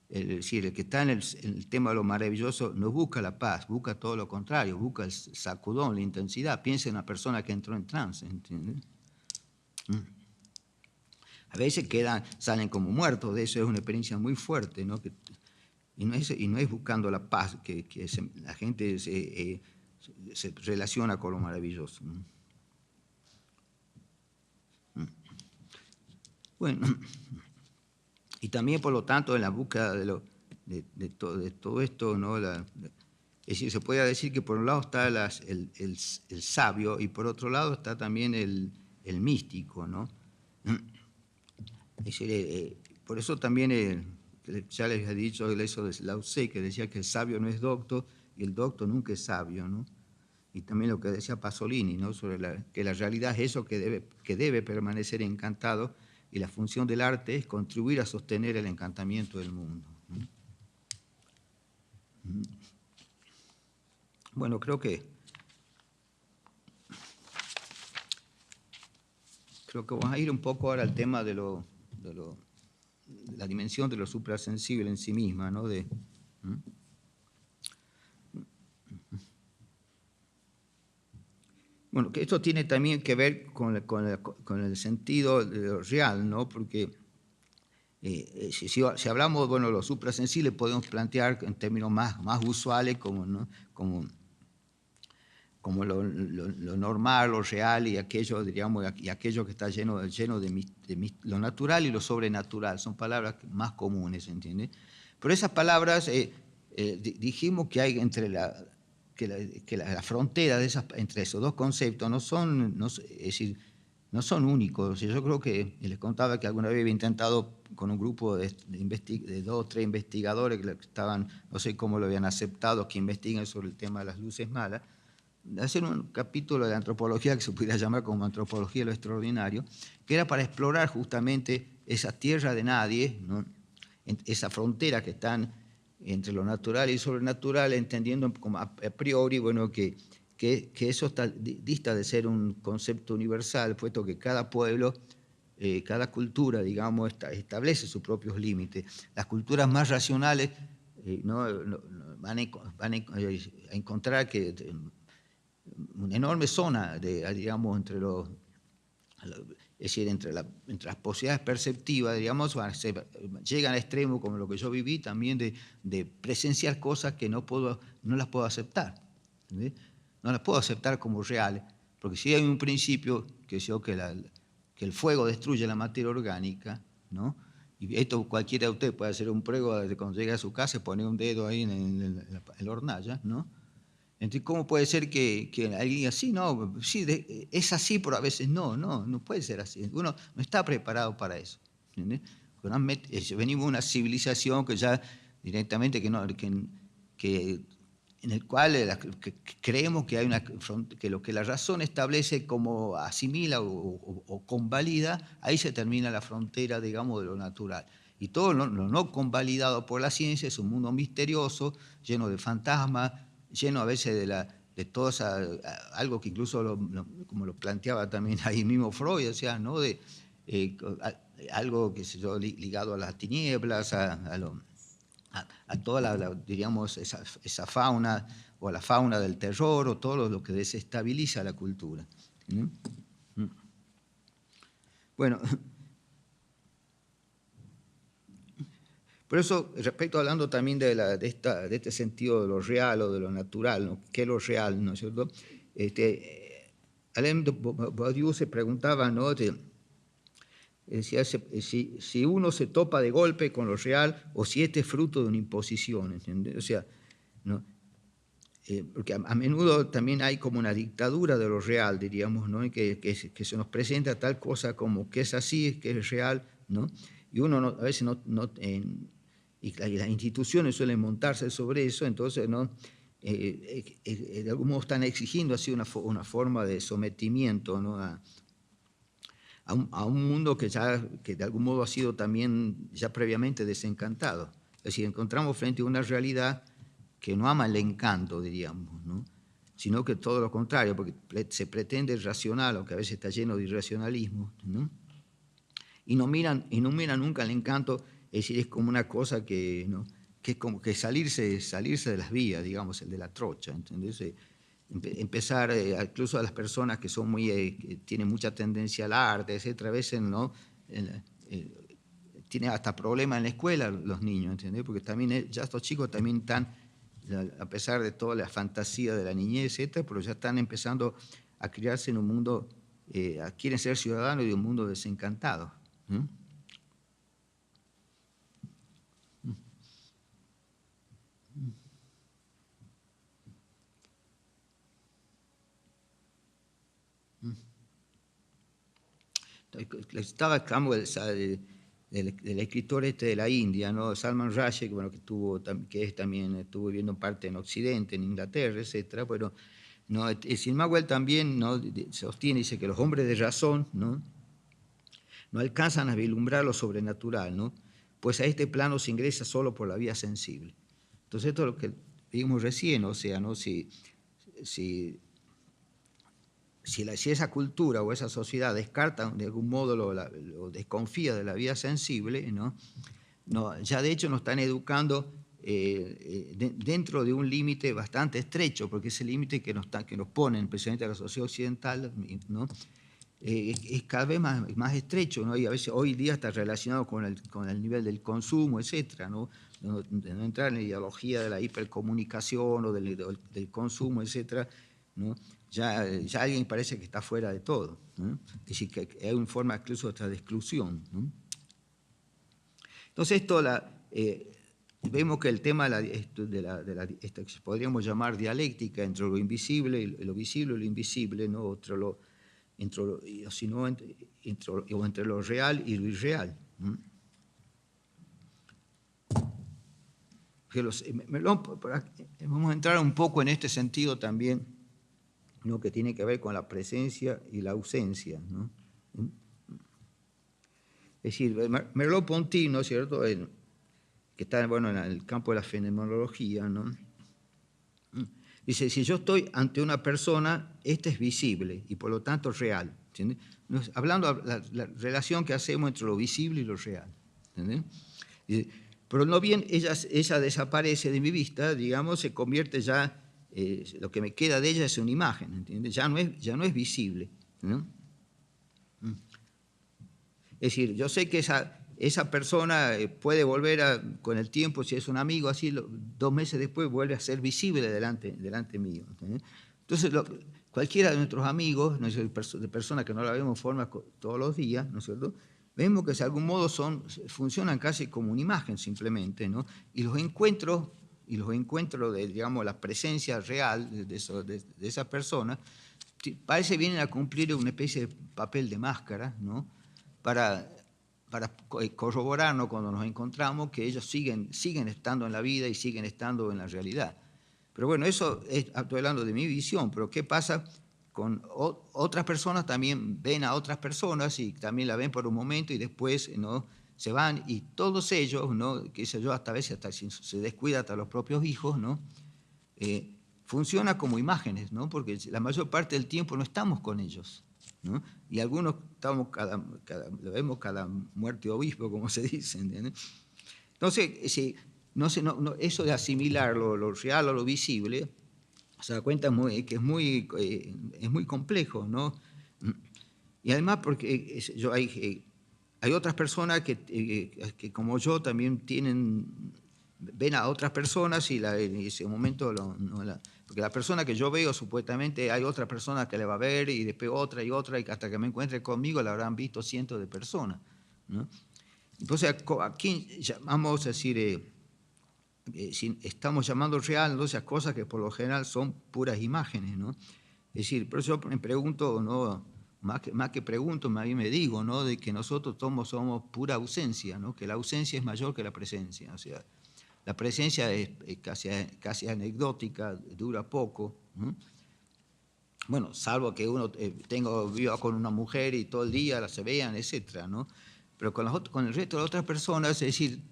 [SPEAKER 1] Es decir, el que está en el tema de lo maravilloso no busca la paz, busca todo lo contrario, busca el sacudón, la intensidad. Piensa en una persona que entró en trance, ¿entiendes? A veces salen como muertos de eso, es una experiencia muy fuerte, ¿no? Y no es buscando la paz que la gente se relaciona con lo maravilloso, ¿no? Bueno, y también, por lo tanto, en la búsqueda de todo esto, ¿no?, es decir, se puede decir que por un lado está el sabio y por otro lado está también el místico, ¿no? Es decir, por eso también, ya les he dicho eso de Lao Tse, que decía que el sabio no es docto y el docto nunca es sabio, ¿no? Y también lo que decía Pasolini, ¿no?, sobre que la realidad es eso que debe permanecer encantado y la función del arte es contribuir a sostener el encantamiento del mundo. Bueno, creo que vamos a ir un poco ahora al tema de la dimensión de lo suprasensible en sí misma, ¿no? Bueno, que esto tiene también que ver con el sentido de lo real, ¿no? Porque si hablamos, bueno, de lo suprasensible, podemos plantear en términos más usuales como, ¿no? como lo normal, lo real y aquello, diríamos, y aquello que está lleno de lo natural y lo sobrenatural. Son palabras más comunes, ¿entiendes? Pero esas palabras, dijimos que hay entre la frontera entre esos dos conceptos es decir, no son únicos. Yo creo que les contaba que alguna vez había intentado con un grupo de 2 o 3 investigadores que estaban, no sé cómo lo habían aceptado, que investigan sobre el tema de las luces malas, hacer un capítulo de antropología que se pudiera llamar como antropología de lo extraordinario, que era para explorar justamente esa tierra de nadie, ¿no? Esa frontera que están entre lo natural y sobrenatural, entendiendo como a priori, bueno, que eso dista de ser un concepto universal, puesto que cada pueblo, cada cultura, digamos, establece sus propios límites. Las culturas más racionales van a encontrar que una enorme zona, digamos, es decir, entre las posibilidades perceptivas, digamos, llegan a extremos como lo que yo viví también de presenciar cosas que no las puedo aceptar. ¿Entendés? No las puedo aceptar como reales, porque si hay un principio que el fuego destruye la materia orgánica, ¿no? Y esto cualquiera de ustedes puede hacer un prueba de cuando llega a su casa y poner un dedo ahí en la hornalla, ¿no? Entonces, ¿cómo puede ser que alguien así? No, sí, es así, pero a veces no puede ser así. Uno no está preparado para eso. ¿Entiendes? Venimos de una civilización que ya directamente en el cual creemos que hay que lo que la razón establece como asimila o convalida, ahí se termina la frontera, digamos, de lo natural. Y todo lo no convalidado por la ciencia es un mundo misterioso, lleno de fantasmas, lleno a veces de todo algo que incluso, como lo planteaba también ahí mismo Freud, o sea, ¿no? Algo, qué sé yo, ligado a las tinieblas, a toda diríamos, esa fauna, o a la fauna del terror, o todo lo que desestabiliza la cultura. ¿Mm? Bueno, por eso, hablando también de este sentido de lo real o de lo natural, ¿no? ¿Qué es lo real, no es cierto? Alain Badiou se preguntaba, ¿no? Decía, si uno se topa de golpe con lo real o si este es fruto de una imposición, ¿entiendes? O sea, ¿no? Porque a menudo también hay como una dictadura de lo real, diríamos, ¿no? Que se nos presenta tal cosa como que es así, que es real, ¿no? Y uno a veces y las instituciones suelen montarse sobre eso, entonces, ¿no? De algún modo están exigiendo así una forma de sometimiento, ¿no? a un mundo que de algún modo ha sido también ya previamente desencantado. Es decir, encontramos frente a una realidad que no ama el encanto, diríamos, ¿no? Sino que todo lo contrario, porque se pretende racional, aunque a veces está lleno de irracionalismo, ¿no? Y no miran nunca el encanto, es decir, es como una cosa que, ¿no? Que es como que salirse de las vías, digamos, el de la trocha, ¿entendés? Empezar, incluso a las personas que son que tienen mucha tendencia al arte, etcétera, a veces, ¿no? Tienen hasta problemas en la escuela los niños, ¿entendés? Porque también ya estos chicos también están, a pesar de toda la fantasía de la niñez, etcétera, pero ya están empezando a criarse en un mundo, quieren ser ciudadanos de un mundo desencantado. ¿Mm? Estaba del escritor de la India, ¿no? Salman Rushdie, bueno, que también estuvo viviendo en parte en Occidente, en Inglaterra, etcétera. Bueno, ¿no? Simagüel también, ¿no? Sostiene, dice que los hombres de razón, ¿no? no alcanzan a vislumbrar lo sobrenatural, ¿no? Pues a este plano se ingresa solo por la vía sensible. Entonces esto es lo que vimos recién, o sea, ¿no? Si esa cultura o esa sociedad descarta de algún modo o desconfía de la vía sensible, ¿no? Ya de hecho nos están educando dentro de un límite bastante estrecho, porque ese límite que nos ponen, especialmente a la sociedad occidental, ¿no? Es cada vez más estrecho, ¿no? Y a veces hoy día está relacionado con el nivel del consumo, etcétera, ¿no? De no entrar en la ideología de la hipercomunicación o del consumo, etcétera, ¿no? Ya alguien parece que está fuera de todo, ¿no? Es decir, que hay una forma incluso hasta de exclusión, ¿no? Entonces vemos que el tema esto que podríamos llamar dialéctica entre lo invisible y lo visible y lo invisible, ¿no? Entre lo real y lo irreal. Vamos a entrar un poco en este sentido también, ¿no? Que tiene que ver con la presencia y la ausencia, ¿no? Es decir, Merleau-Ponty, ¿no es cierto?, que está, bueno, en el campo de la fenomenología, ¿no? Dice, si yo estoy ante una persona, esta es visible y por lo tanto real, ¿entiendes? Hablando de la relación que hacemos entre lo visible y lo real, ¿entiendes? Pero no bien ella desaparece de mi vista, digamos, se convierte ya, lo que me queda de ella es una imagen, ¿entiendes? Ya no es visible, ¿no? Es decir, yo sé que esa persona puede volver con el tiempo, si es un amigo, así 2 meses después vuelve a ser visible delante mío, ¿entiendes? Entonces, cualquiera de nuestros amigos, ¿no es cierto?, de personas que no la vemos forma todos los días, ¿no es cierto?, vemos que de algún modo funcionan casi como una imagen simplemente, ¿no? Y los encuentros de, digamos, la presencia real de esa persona, parece vienen a cumplir una especie de papel de máscara, ¿no? Para corroborarnos cuando nos encontramos que ellos siguen estando en la vida y siguen estando en la realidad. Pero bueno, eso estoy hablando de mi visión, pero ¿qué pasa con otras personas? También ven a otras personas y también la ven por un momento y después, ¿no?, se van, y todos ellos, ¿no?, qué sé yo, hasta a veces se descuida hasta los propios hijos, ¿no?, funciona como imágenes, ¿no?, porque la mayor parte del tiempo no estamos con ellos, ¿no? Y algunos estamos lo vemos cada muerte obispo, como se dice, ¿entiendes? Entonces, eso de asimilar lo real o lo visible, se da cuenta que es muy complejo, ¿no? Y además porque hay otras personas que como yo también ven a otras personas y en ese momento porque la persona que yo veo supuestamente hay otra persona que le va a ver y después otra y otra, y hasta que me encuentre conmigo la habrán visto cientos de personas, ¿no? Entonces, aquí llamamos a decir, si estamos llamando real, entonces a cosas que por lo general son puras imágenes, ¿no? Es decir, por eso me pregunto, ¿no?, más que pregunto, más bien me digo, ¿no?, de que nosotros somos pura ausencia, ¿no?, que la ausencia es mayor que la presencia, o sea, la presencia es casi anecdótica, dura poco, ¿no? Bueno, salvo que uno viva con una mujer y todo el día se vean, etcétera, ¿no? Pero con el resto de otras personas, es decir,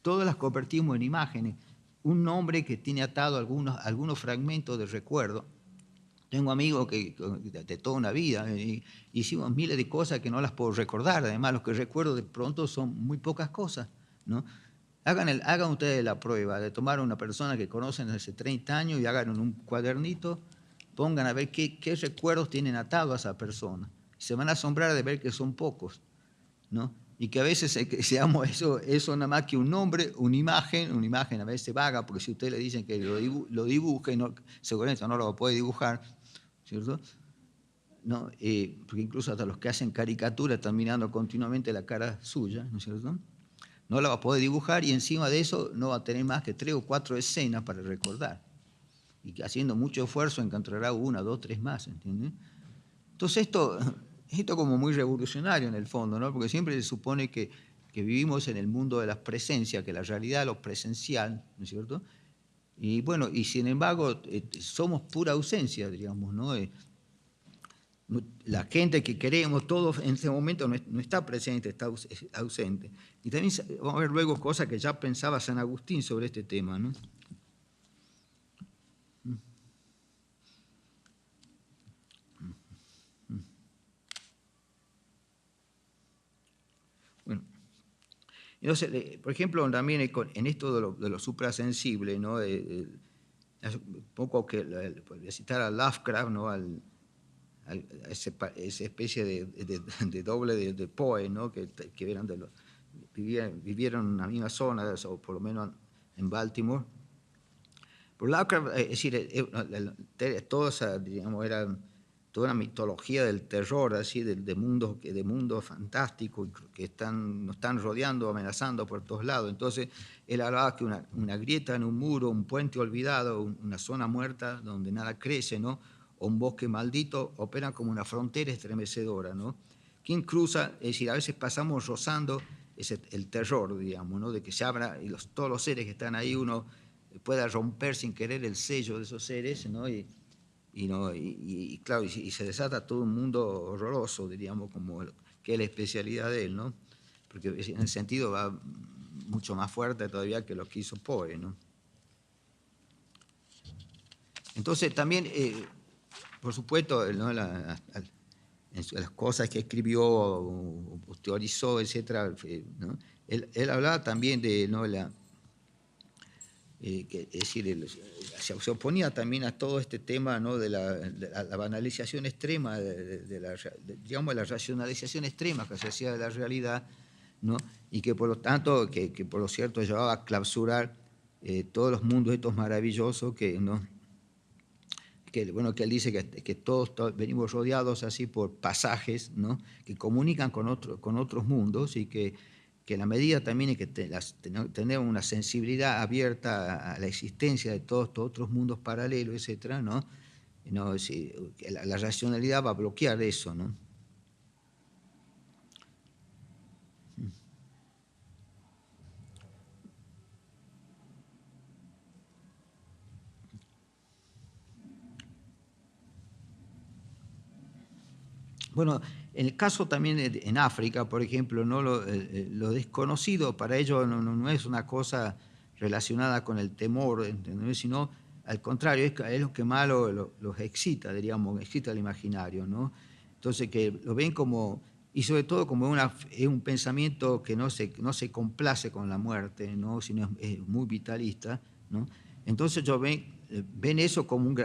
[SPEAKER 1] todas las convertimos en imágenes. Un nombre que tiene atado algunos fragmentos de recuerdo. Tengo amigos de toda una vida, hicimos miles de cosas que no las puedo recordar. Además, los que recuerdo de pronto son muy pocas cosas, ¿no? Hagan ustedes la prueba de tomar a una persona que conocen hace 30 años y hagan un cuadernito, pongan a ver qué recuerdos tienen atados a esa persona. Se van a asombrar de ver que son pocos, ¿no? Y que a veces seamos eso nada más que un nombre, una imagen a veces vaga, porque si ustedes le dicen que lo dibuje, seguramente no lo puede dibujar, ¿cierto? ¿No? Porque incluso hasta los que hacen caricaturas están mirando continuamente la cara suya, ¿no es cierto? No la va a poder dibujar y encima de eso no va a tener más que 3 o 4 escenas para recordar. Y que haciendo mucho esfuerzo encontrará 1, 2, 3 más, ¿entiendes? Entonces esto como muy revolucionario en el fondo, ¿no? Porque siempre se supone que vivimos en el mundo de las presencias, que la realidad es lo presencial, ¿no es cierto? Y bueno, y sin embargo somos pura ausencia, digamos, ¿no? la gente que queremos, todos en ese momento no está presente, está ausente. Y también vamos a ver luego cosas que ya pensaba San Agustín sobre este tema, ¿no? Bueno, entonces, por ejemplo, también en esto de lo suprasensible, ¿no? Un poco que podría citar a Lovecraft, ¿no? A esa especie de doble de Poe, ¿no? que eran vivieron en la misma zona, o por lo menos en Baltimore. Por Lovecraft, es decir, digamos, era toda una mitología del terror, así, de mundos fantásticos que nos están rodeando, amenazando por todos lados. Entonces, él hablaba que una grieta en un muro, un puente olvidado, una zona muerta donde nada crece, ¿no? O un bosque maldito, operan como una frontera estremecedora, ¿no? Quien cruza, es decir, a veces pasamos rozando el terror, digamos, ¿no? De que se abra y todos los seres que están ahí, uno pueda romper sin querer el sello de esos seres, ¿no? Claro, y se desata todo un mundo horroroso, diríamos, que es la especialidad de él, ¿no? Porque en el sentido va mucho más fuerte todavía que lo que hizo Poe, ¿no? Entonces también, por supuesto, ¿no? Las cosas que escribió o teorizó, etcétera, ¿no? Él hablaba también de, ¿no? Es decir, se oponía también a todo este tema, ¿no? de la banalización extrema, digamos, la racionalización extrema que se hacía de la realidad, ¿no? Y que por lo tanto, que por lo cierto llevaba a clausurar todos los mundos estos maravillosos ¿no? Bueno, que él dice que todos venimos rodeados así por pasajes, ¿no? Que comunican con otros mundos y que en la medida también hay que tener una sensibilidad abierta a la existencia de todos estos otros mundos paralelos, etcétera, ¿no? La racionalidad va a bloquear eso, ¿no? Bueno, en el caso también en África, por ejemplo, ¿no? Lo desconocido para ellos no es una cosa relacionada con el temor, ¿entendés? Sino al contrario, es lo que más los excita, diríamos, excita el imaginario, ¿no? Entonces que lo ven como, y sobre todo como es un pensamiento que no se complace con la muerte, ¿no? Sino es muy vitalista, ¿no? Entonces ellos ven eso como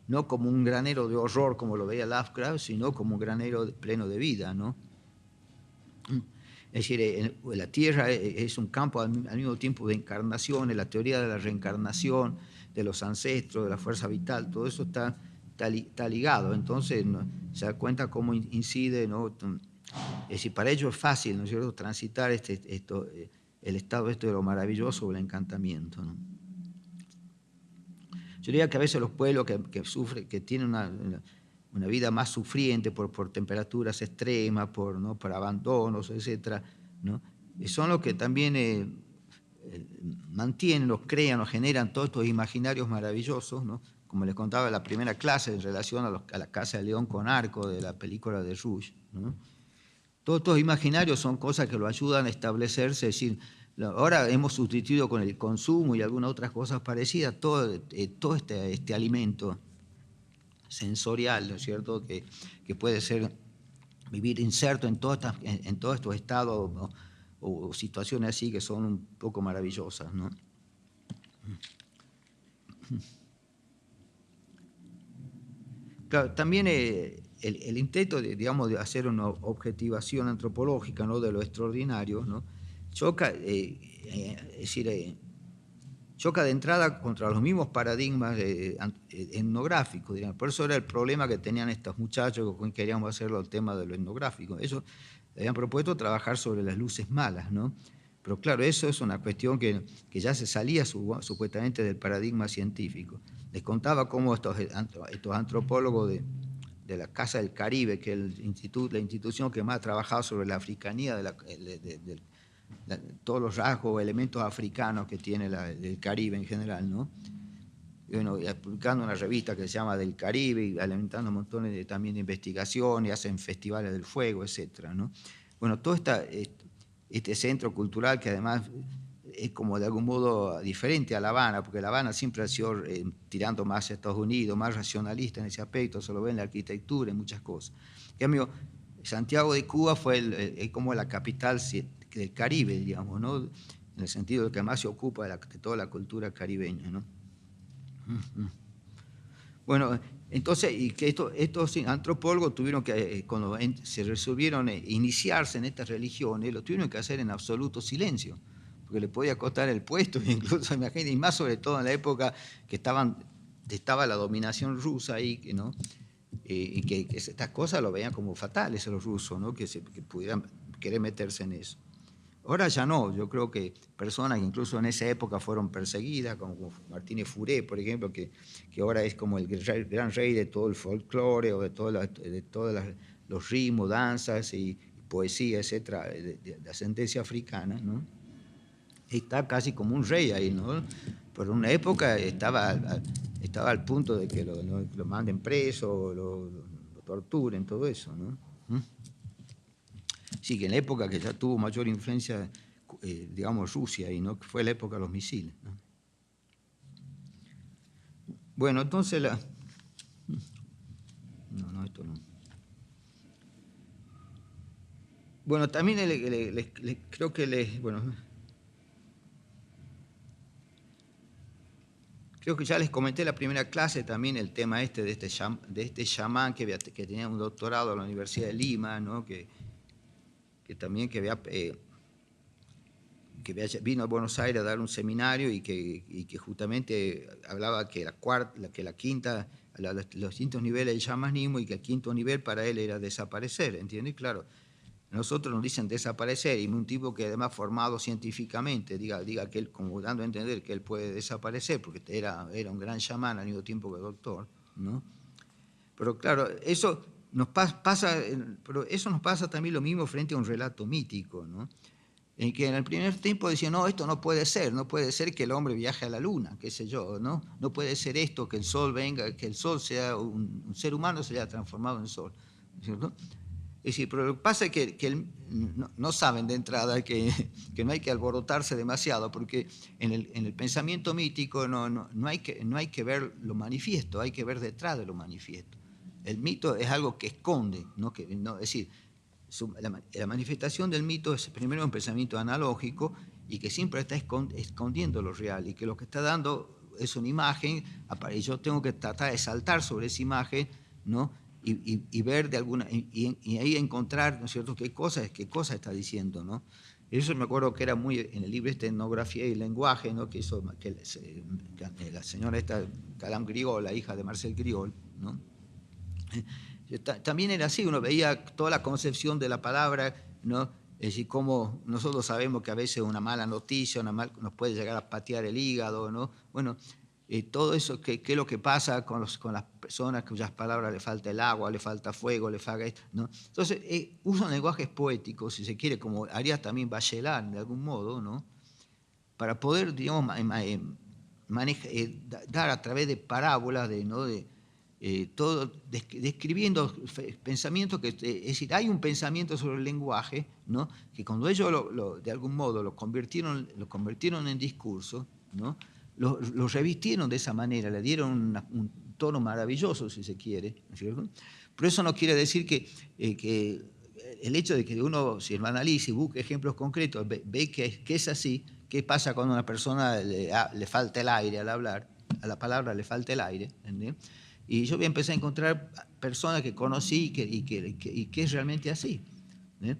[SPEAKER 1] no como un granero de horror como lo veía Lovecraft, sino como un granero pleno de vida, ¿no? Es decir, la Tierra es un campo al mismo tiempo de encarnaciones, la teoría de la reencarnación, de los ancestros, de la fuerza vital, todo eso está ligado. Entonces se da cuenta cómo incide, ¿no? Es decir, para ellos es fácil, ¿no es cierto?, transitar el estado de lo maravilloso o el encantamiento, ¿no? Yo diría que a veces los pueblos que sufren, que tienen una vida más sufriente por temperaturas extremas, por abandonos, etcétera, ¿no? Son los que también mantienen, los crean, los generan todos estos imaginarios maravillosos, ¿no? Como les contaba en la primera clase en relación a la Casa de León con Arco de la película de Rouge, ¿no? Todos estos imaginarios son cosas que lo ayudan a establecerse, es decir, ahora hemos sustituido con el consumo y algunas otras cosas parecidas todo este alimento sensorial, ¿no es cierto?, que puede ser vivir inserto en todos estos estados o situaciones así que son un poco maravillosas, ¿no? Claro, también el intento digamos, de hacer una objetivación antropológica, ¿no?, de lo extraordinario, ¿no?, choca, es decir, choca de entrada contra los mismos paradigmas etnográficos, digamos. Por eso era el problema que tenían estos muchachos con que queríamos hacerlo el tema de lo etnográfico. Ellos habían propuesto trabajar sobre las luces malas, ¿no? Pero claro, eso es una cuestión que ya se salía supuestamente del paradigma científico. Les contaba cómo estos antropólogos de la Casa del Caribe, que es la institución que más ha trabajado sobre la africanía todos los rasgos o elementos africanos que tiene el Caribe en general, ¿no? bueno, publicando una revista que se llama Del Caribe, y alimentando montones también de investigación, y hacen festivales del fuego, etcétera, ¿no? Bueno, todo este centro cultural que además es como de algún modo diferente a La Habana, porque La Habana siempre ha sido tirando más a Estados Unidos, más racionalista en ese aspecto, se lo ve en la arquitectura, en muchas cosas. En cambio, Santiago de Cuba fue como la capital del Caribe, digamos, ¿no? En el sentido de que más se ocupa de toda la cultura caribeña, ¿no? Bueno, entonces, y que estos antropólogos tuvieron que, cuando se resolvieron iniciarse en estas religiones, lo tuvieron que hacer en absoluto silencio, porque le podía costar el puesto, incluso, imagínense, y más sobre todo en la época que estaba la dominación rusa ahí, ¿no? Y que estas cosas lo veían como fatales los rusos, ¿no? Que pudieran querer meterse en eso. Ahora ya no, yo creo que personas que incluso en esa época fueron perseguidas, como Martínez Furé, por ejemplo, que ahora es como el gran rey de todo el folclore o de todos los ritmos, danzas y poesía, etcétera, de ascendencia africana, ¿no? Está casi como un rey ahí, ¿no? Por una época estaba al punto de que lo manden preso, lo torturen, todo eso, ¿no? Sí, que en la época que ya tuvo mayor influencia, digamos, Rusia, y ¿no? Que fue la época de los misiles, ¿no? Bueno, entonces No, esto no. Bueno, también creo que bueno, creo que ya les comenté en la primera clase también el tema de este chamán que tenía un doctorado en la Universidad de Lima, ¿no? Que también vino a Buenos Aires a dar un seminario y que justamente hablaba que la quinta, los distintos niveles del chamanismo, y que el quinto nivel para él era desaparecer, ¿entiendes? Claro, nosotros nos dicen desaparecer, y un tipo que además formado científicamente diga que él, como dando a entender que él puede desaparecer, porque era un gran chamán al mismo tiempo que doctor, ¿no? Pero claro, pero eso nos pasa también lo mismo frente a un relato mítico, ¿no? En que en el primer tiempo decían, no, esto no puede ser que el hombre viaje a la luna, qué sé yo, ¿no? No puede ser esto, que el sol venga, que el sol sea un ser humano se haya transformado en sol, ¿cierto? Es decir, pero lo que pasa es que no saben de entrada que no hay que alborotarse demasiado, porque en el pensamiento mítico no hay que ver lo manifiesto, hay que ver detrás de lo manifiesto. El mito es algo que esconde, es decir, la manifestación del mito es primero un pensamiento analógico y que siempre está escondiendo lo real, y que lo que está dando es una imagen, y yo tengo que tratar de saltar sobre esa imagen, ¿no? Y ver de alguna, y ahí encontrar, ¿no es cierto?, qué cosa está diciendo, ¿no? Eso me acuerdo que era muy en el libro Etnografía y Lenguaje, ¿no? Que hizo la señora esta, Calam Grigol, la hija de Marcel Grigol, ¿no? También era así, uno veía toda la concepción de la palabra, ¿no? Es decir, cómo nosotros sabemos que a veces una mala noticia nos puede llegar a patear el hígado, ¿no? Bueno, todo eso, ¿qué es lo que pasa con las personas cuyas palabras le falta el agua, le falta fuego, le falta esto, ¿no? Entonces, usan lenguajes poéticos, si se quiere, como haría también Bachelard, de algún modo, ¿no? Para poder, digamos, dar a través de parábolas, ¿no? Todo describiendo pensamientos es decir, hay un pensamiento sobre el lenguaje, ¿no? Que cuando ellos de algún modo lo convirtieron en discurso, ¿no? Lo revistieron de esa manera, le dieron un tono maravilloso, si se quiere, ¿no es cierto? Pero eso no quiere decir que el hecho de que uno, si lo analiza y busque ejemplos concretos, ve que es así. ¿Qué pasa cuando a una persona le falta el aire al hablar? A la palabra le falta el aire, ¿entendés? Y yo empecé a encontrar personas que conocí y que es realmente así, ¿eh?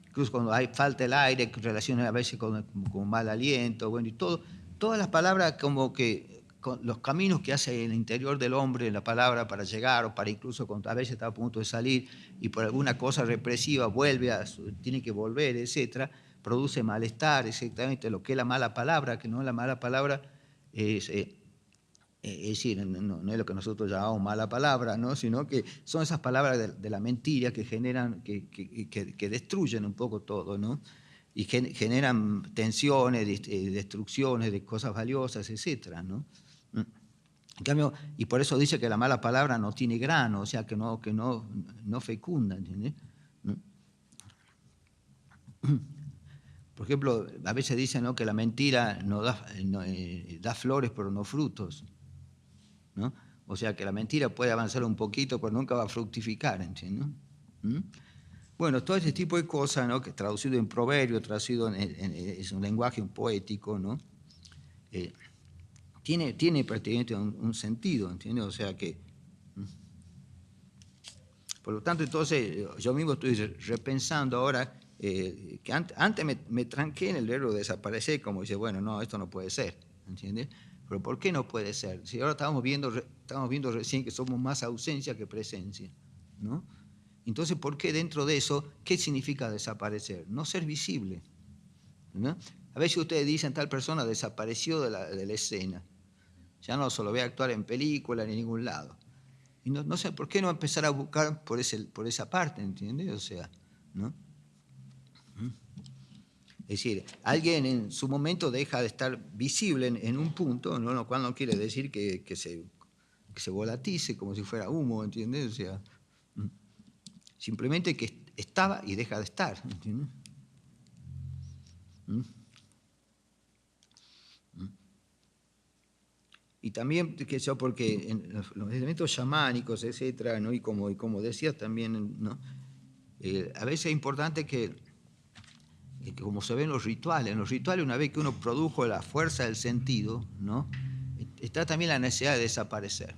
[SPEAKER 1] Incluso cuando falta el aire, relaciones a veces con mal aliento, bueno, y todas las palabras como que los caminos que hace en el interior del hombre la palabra para llegar, o para incluso cuando a veces está a punto de salir y por alguna cosa represiva tiene que volver, etcétera, produce malestar, exactamente lo que es la mala palabra, que no la mala palabra es decir, no es lo que nosotros llamamos mala palabra, ¿no? Sino que son esas palabras de la mentira que generan, que destruyen un poco todo, ¿no? Y generan tensiones, destrucciones de cosas valiosas, etcétera, ¿no? En cambio, y por eso dice que la mala palabra no tiene grano, o sea, que no fecunda, ¿entiendes? Por ejemplo, a veces dicen, ¿no?, que la mentira da flores pero no frutos, ¿no? O sea, que la mentira puede avanzar un poquito pero nunca va a fructificar, ¿entiendes? Bueno, todo ese tipo de cosas, ¿no?, que traducido en proverbio, traducido es un lenguaje poético, ¿no? Tiene prácticamente un sentido, ¿entiendes? O sea que, por lo tanto, entonces, yo mismo estoy repensando ahora, que antes me tranqué en el verbo desaparecer, como dice, bueno, no, esto no puede ser, ¿entiendes? Pero ¿por qué no puede ser? Si ahora estamos viendo recién que somos más ausencia que presencia, ¿no? Entonces, ¿por qué dentro de eso, qué significa desaparecer? No ser visible, ¿no? A veces ustedes dicen, tal persona desapareció de la escena, ya no se lo ve actuar en película ni en ningún lado. Y no sé, ¿por qué no empezar a buscar por esa parte, ¿entiendes? O sea, ¿no? Es decir, alguien en su momento deja de estar visible en un punto, ¿no?, lo cual no quiere decir que se volatice como si fuera humo, ¿entiendes? O sea, simplemente que estaba y deja de estar, ¿entiendes? Y también, que yo, porque en los elementos chamánicos, etcétera, ¿no?, y como decías también, ¿no?, a veces es importante que como se ve en los rituales, una vez que uno produjo la fuerza del sentido, ¿no?, está también la necesidad de desaparecer.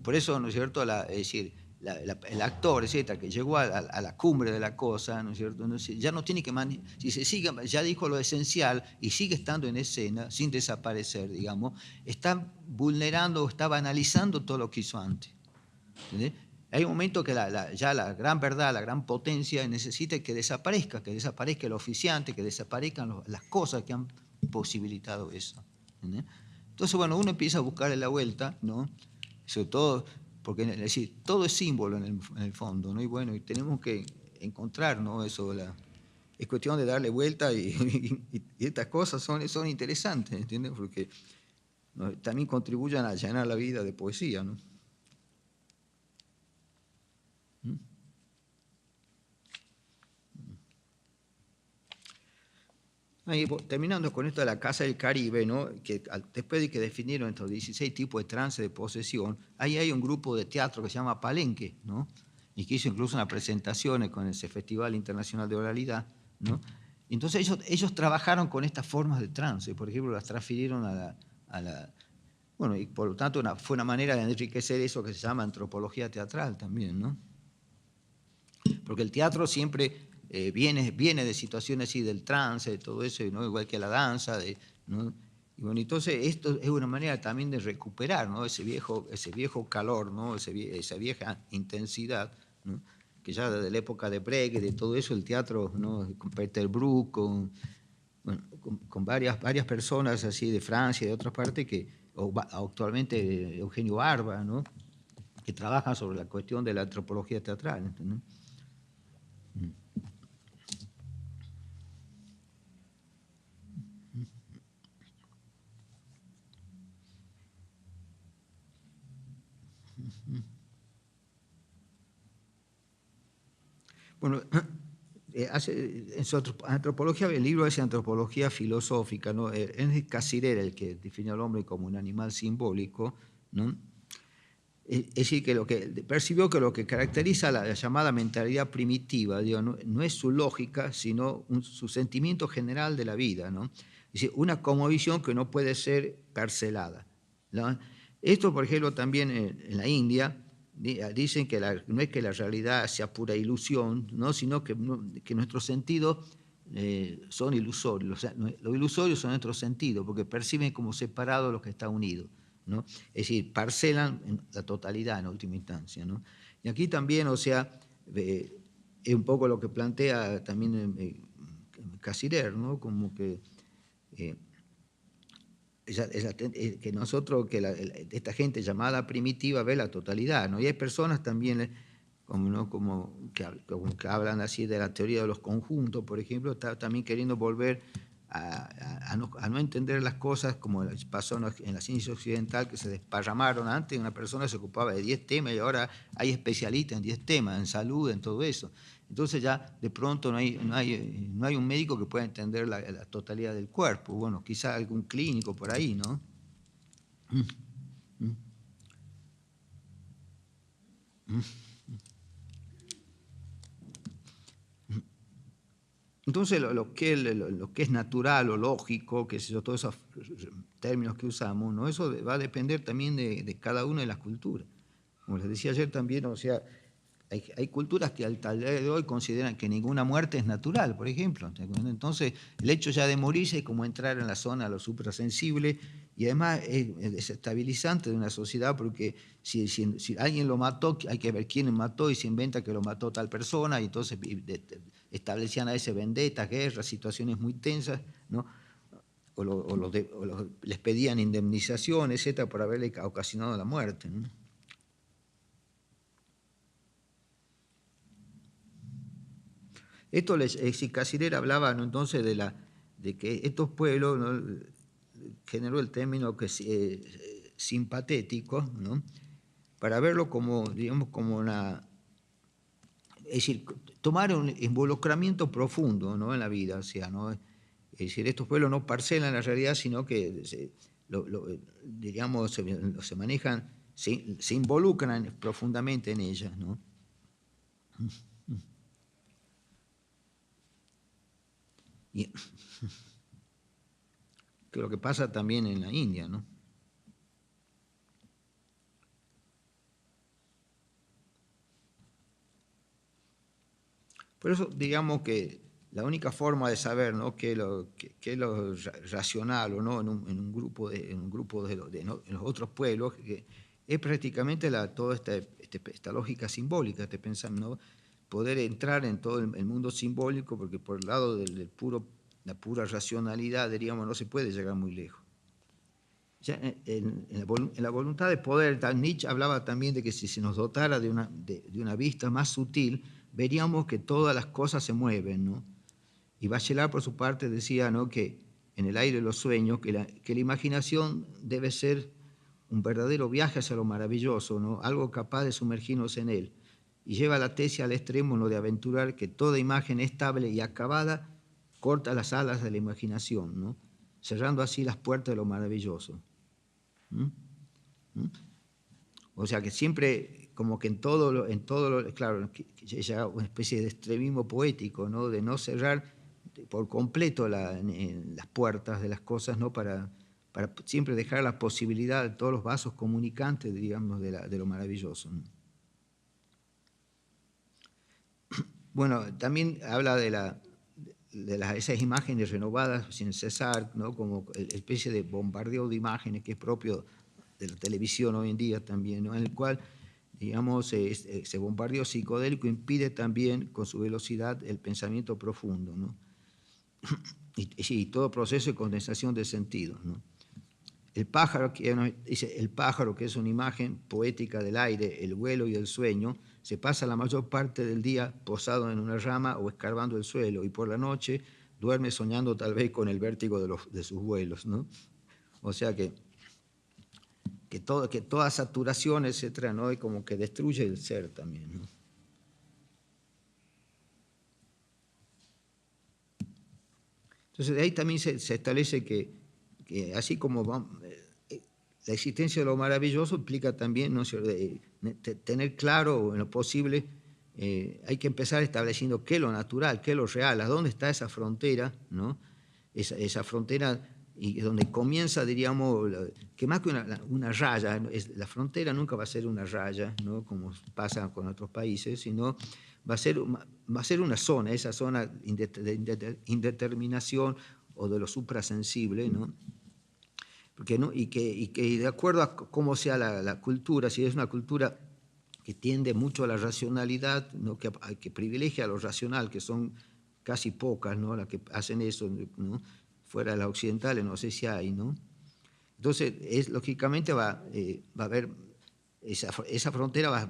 [SPEAKER 1] Por eso, ¿no es cierto?, es decir, el actor, etcétera, que llegó a la cumbre de la cosa, ¿no es cierto?, ya no tiene que si se sigue, ya dijo lo esencial y sigue estando en escena sin desaparecer, digamos, está vulnerando o está banalizando todo lo que hizo antes, ¿entendés? Hay un momento que ya la gran verdad, la gran potencia necesita que desaparezca el oficiante, que desaparezcan las cosas que han posibilitado eso, ¿entendés? Entonces, bueno, uno empieza a buscarle la vuelta, ¿no?, sobre todo porque, es decir, todo es símbolo en el fondo, ¿no? Y bueno, y tenemos que encontrar, ¿no?, eso, es cuestión de darle vuelta y estas cosas son interesantes, ¿entiendes? Porque, ¿no?, también contribuyen a llenar la vida de poesía, ¿no? Ahí, terminando con esto de la Casa del Caribe, ¿no?, que después de que definieron estos 16 tipos de trance de posesión, ahí hay un grupo de teatro que se llama Palenque, ¿no?, y que hizo incluso unas presentaciones con ese Festival Internacional de Oralidad, ¿no? Entonces ellos trabajaron con estas formas de trance, por ejemplo, las transfirieron bueno, y por lo tanto fue una manera de enriquecer eso que se llama antropología teatral también, ¿no? Porque el teatro siempre viene de situaciones así del trance, de todo eso, ¿no?, igual que la danza, ¿no? Y bueno, entonces esto es una manera también de recuperar, ¿no?, ese viejo calor, ¿no?, esa vieja intensidad, ¿no?, que ya desde la época de Brecht y de todo eso, el teatro, ¿no?, con Peter Brook, con varias personas así de Francia y de otras partes, o actualmente Eugenio Barba, ¿no?, que trabajan sobre la cuestión de la antropología teatral, ¿entendés? Bueno, en su antropología, el libro es Antropología Filosófica, ¿no? Es Cassirer el que define al hombre como un animal simbólico, ¿no? Es decir, que percibió que lo que caracteriza la llamada mentalidad primitiva, digo, no es su lógica, sino su sentimiento general de la vida, ¿no? Es decir, una cosmovisión que no puede ser parcelada, ¿no? Esto, por ejemplo, también en la India dicen que no es que la realidad sea pura ilusión, ¿no?, sino que nuestros sentidos son ilusorios. O sea, lo ilusorio son nuestros sentidos, porque perciben como separado lo que está unido, ¿no? Es decir, parcelan en la totalidad en última instancia, ¿no? Y aquí también, o sea, es un poco lo que plantea también Cassirer, ¿no?, como que que nosotros, esta gente llamada primitiva ve la totalidad, ¿no? Y hay personas también como que hablan así de la teoría de los conjuntos, por ejemplo, está también queriendo volver a no entender las cosas como pasó en la ciencia occidental, que se desparramaron. Antes una persona se ocupaba de 10 temas y ahora hay especialistas en 10 temas, en salud, en todo eso. Entonces ya de pronto no hay un médico que pueda entender la totalidad del cuerpo. Bueno, quizá algún clínico por ahí, ¿no? Entonces, lo que es natural o lógico, que sé yo, todos esos términos que usamos, ¿no? Eso va a depender también de cada una de las culturas. Como les decía ayer también, o sea, hay culturas que al día de hoy consideran que ninguna muerte es natural, por ejemplo. Entonces, el hecho ya de morirse es como entrar en la zona de lo suprasensible, y además es desestabilizante de una sociedad, porque si alguien lo mató, hay que ver quién lo mató, y se inventa que lo mató tal persona, y entonces establecían a veces vendetas, guerras, situaciones muy tensas, ¿no? Les pedían indemnización, etcétera, por haberle ocasionado la muerte, ¿no? Esto Cassirer hablaba, ¿no?, entonces de que estos pueblos, ¿no?, generó el término que es simpatético, ¿no?, para verlo como, digamos, como una, es decir, tomar un involucramiento profundo, ¿no?, en la vida, o sea, ¿no? Es decir, estos pueblos no parcelan la realidad, sino que digamos, se manejan, se involucran profundamente en ellas, ¿no? Y, que lo que pasa también en la India, ¿no? Por eso, digamos que la única forma de saber, ¿no?, qué es lo racional o no en un grupo en los otros pueblos, que es prácticamente toda esta lógica simbólica, este pensamiento, ¿no?, poder entrar en todo el mundo simbólico, porque por el lado la pura racionalidad, diríamos, no se puede llegar muy lejos. Ya en la voluntad de poder, Nietzsche hablaba también de que si se nos dotara de una vista más sutil, veríamos que todas las cosas se mueven, ¿no? Y Bachelard, por su parte, decía, ¿no?, que en el aire de los sueños, que la imaginación debe ser un verdadero viaje hacia lo maravilloso, ¿no?, algo capaz de sumergirnos en él. Y lleva la tesis al extremo, ¿no?, de aventurar que toda imagen estable y acabada corta las alas de la imaginación, ¿no?, cerrando así las puertas de lo maravilloso. ¿Mm? ¿Mm? O sea que siempre, como que en todo claro, que llega una especie de extremismo poético, ¿no?, de no cerrar por completo las puertas de las cosas, ¿no?, para siempre dejar la posibilidad de todos los vasos comunicantes, digamos, de lo maravilloso, ¿no? Bueno, también habla de esas imágenes renovadas sin cesar, ¿no?, como especie de bombardeo de imágenes que es propio de la televisión hoy en día también, ¿no?, en el cual, digamos, ese bombardeo psicodélico impide también con su velocidad el pensamiento profundo, ¿no? Y todo proceso de condensación de sentidos, ¿no? El pájaro, dice, el pájaro, que es una imagen poética del aire, el vuelo y el sueño, se pasa la mayor parte del día posado en una rama o escarbando el suelo, y por la noche duerme soñando tal vez con el vértigo de sus vuelos, ¿no? O sea que toda saturación, etcétera, ¿no?, y como que destruye el ser también, ¿no? Entonces, de ahí también se establece que así como la existencia de lo maravilloso implica también, ¿no?, tener claro en lo posible, hay que empezar estableciendo qué es lo natural, qué es lo real, a dónde está esa frontera, ¿no? Esa frontera, y donde comienza, diríamos, que más que una raya, la frontera nunca va a ser una raya, ¿no?, como pasa con otros países, sino va a ser una zona, esa zona de indeterminación o de lo suprasensible, ¿no? Porque, ¿no? Y que de acuerdo a cómo sea la cultura, si es una cultura que tiende mucho a la racionalidad, ¿no?, que privilegia a lo racional, que son casi pocas, ¿no?, las que hacen eso, ¿no?, fuera de las occidentales, no sé si hay, ¿no? Entonces, lógicamente va a haber, esa frontera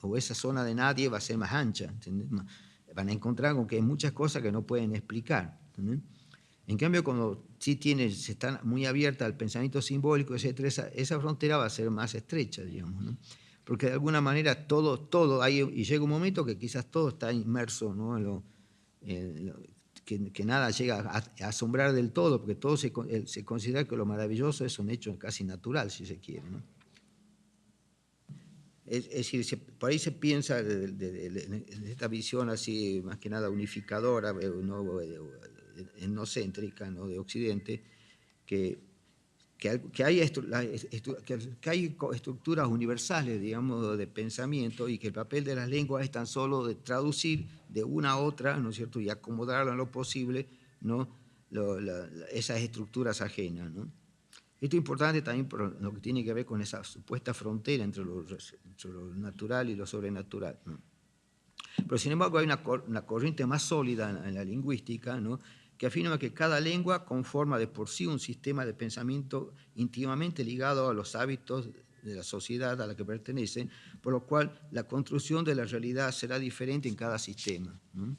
[SPEAKER 1] o esa zona de nadie va a ser más ancha, ¿entendés? Van a encontrar con que hay muchas cosas que no pueden explicar, ¿entendés? En cambio, cuando sí se está muy abierta al pensamiento simbólico, etcétera, esa frontera va a ser más estrecha, digamos, ¿no? Porque de alguna manera todo hay, y llega un momento que quizás todo está inmerso, ¿no? Que nada llega a asombrar del todo, porque todo se considera que lo maravilloso es un hecho casi natural, si se quiere, ¿no? Es decir, por ahí se piensa de esta visión así, más que nada unificadora, etnocéntrica, ¿no? De Occidente, que hay estructuras universales, digamos, de pensamiento, y que el papel de las lenguas es tan solo de traducir de una a otra, ¿no es cierto?, y acomodarlo en lo posible, ¿no?, esas estructuras ajenas, ¿no? Esto es importante también por lo que tiene que ver con esa supuesta frontera entre lo natural y lo sobrenatural, ¿no? Pero sin embargo hay una corriente más sólida en la lingüística, ¿no?, que afirma que cada lengua conforma de por sí un sistema de pensamiento íntimamente ligado a los hábitos de la sociedad a la que pertenecen, por lo cual la construcción de la realidad será diferente en cada sistema, ¿no?,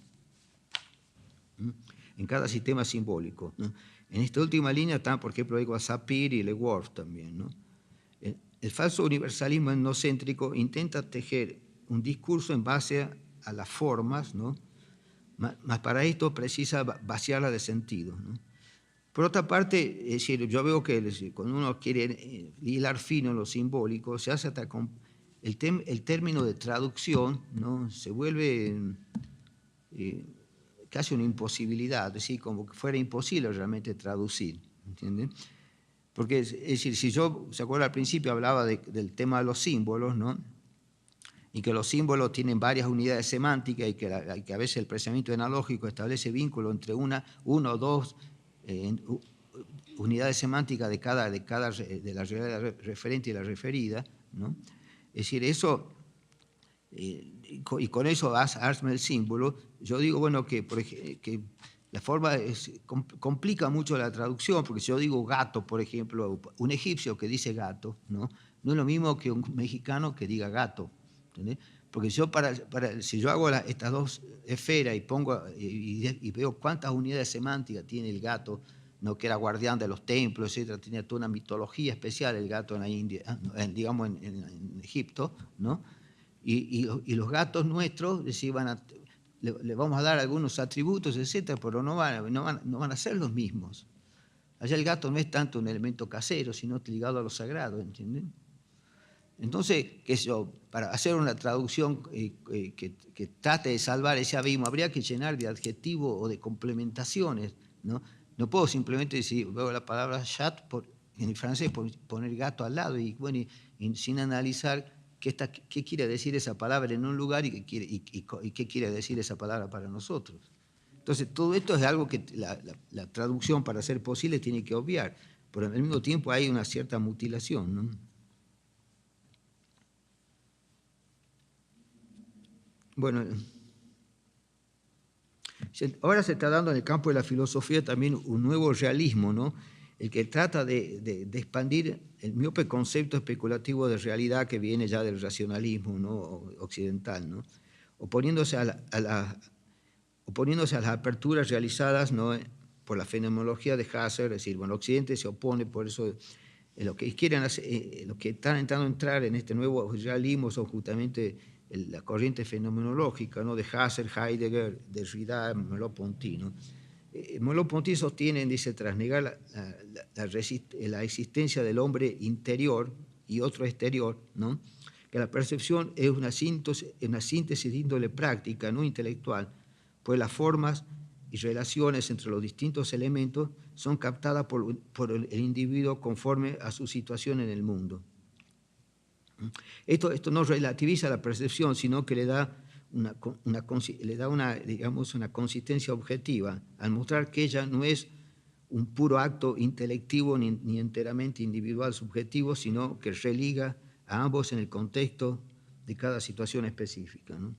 [SPEAKER 1] en cada sistema simbólico, ¿no? En esta última línea están, por ejemplo, Sapir y Le Worf también, ¿no? El falso universalismo etnocéntrico intenta tejer un discurso en base a las formas, ¿no?, mas para esto precisa vaciarla de sentido, ¿no? Por otra parte, es decir, yo veo que cuando uno quiere hilar fino en lo simbólico, se hace hasta con el término de traducción, ¿no?, se vuelve casi una imposibilidad, es decir, como que fuera imposible realmente traducir, ¿entienden? Porque, es decir, si yo, ¿se acuerda? Al principio hablaba del tema de los símbolos, ¿no?, y que los símbolos tienen varias unidades semánticas y que a veces el pensamiento analógico establece vínculo entre una o dos unidades semánticas de la realidad referente y la referida, ¿no? Es decir, eso, y con eso arma el símbolo. Yo digo, bueno, que la forma complica mucho la traducción, porque si yo digo gato, por ejemplo, un egipcio que dice gato, ¿no?, no es lo mismo que un mexicano que diga gato, ¿entendés? Porque yo si yo hago estas dos esferas y pongo y veo cuántas unidades semánticas tiene el gato, ¿no?, que era guardián de los templos, etcétera, tenía toda una mitología especial el gato en la India, digamos en Egipto, ¿no? Y los gatos nuestros le vamos a dar algunos atributos, etcétera, pero no van a ser los mismos. Allá el gato no es tanto un elemento casero, sino ligado a lo sagrado, ¿entienden? Entonces, para hacer una traducción que trate de salvar ese abismo, habría que llenar de adjetivos o de complementaciones, ¿no? No puedo simplemente decir, veo la palabra chat en francés, poner gato al lado y sin analizar qué quiere decir esa palabra en un lugar y qué quiere decir esa palabra para nosotros. Entonces, todo esto es algo que la traducción, para ser posible, tiene que obviar, pero al mismo tiempo hay una cierta mutilación, ¿no? Bueno, ahora se está dando en el campo de la filosofía también un nuevo realismo, ¿no?, el que trata de expandir el miope concepto especulativo de realidad que viene ya del racionalismo, ¿no?, occidental, ¿no?, oponiéndose a las aperturas realizadas, ¿no?, por la fenomenología de Husserl. Es decir, bueno, Occidente se opone, por eso lo que quieren hacer, lo que están intentando entrar en este nuevo realismo son justamente la corriente fenomenológica, ¿no?, de Husserl, Heidegger, Derrida, Merleau-Ponty, ¿no? Merleau-Ponty sostiene, dice, tras negar la existencia del hombre interior y otro exterior, ¿no?, que la percepción es una síntesis de índole práctica, no intelectual, pues las formas y relaciones entre los distintos elementos son captadas por el individuo conforme a su situación en el mundo. Esto no relativiza la percepción, sino que le da una consistencia objetiva, al mostrar que ella no es un puro acto intelectivo ni enteramente individual subjetivo, sino que religa a ambos en el contexto de cada situación específica, ¿no?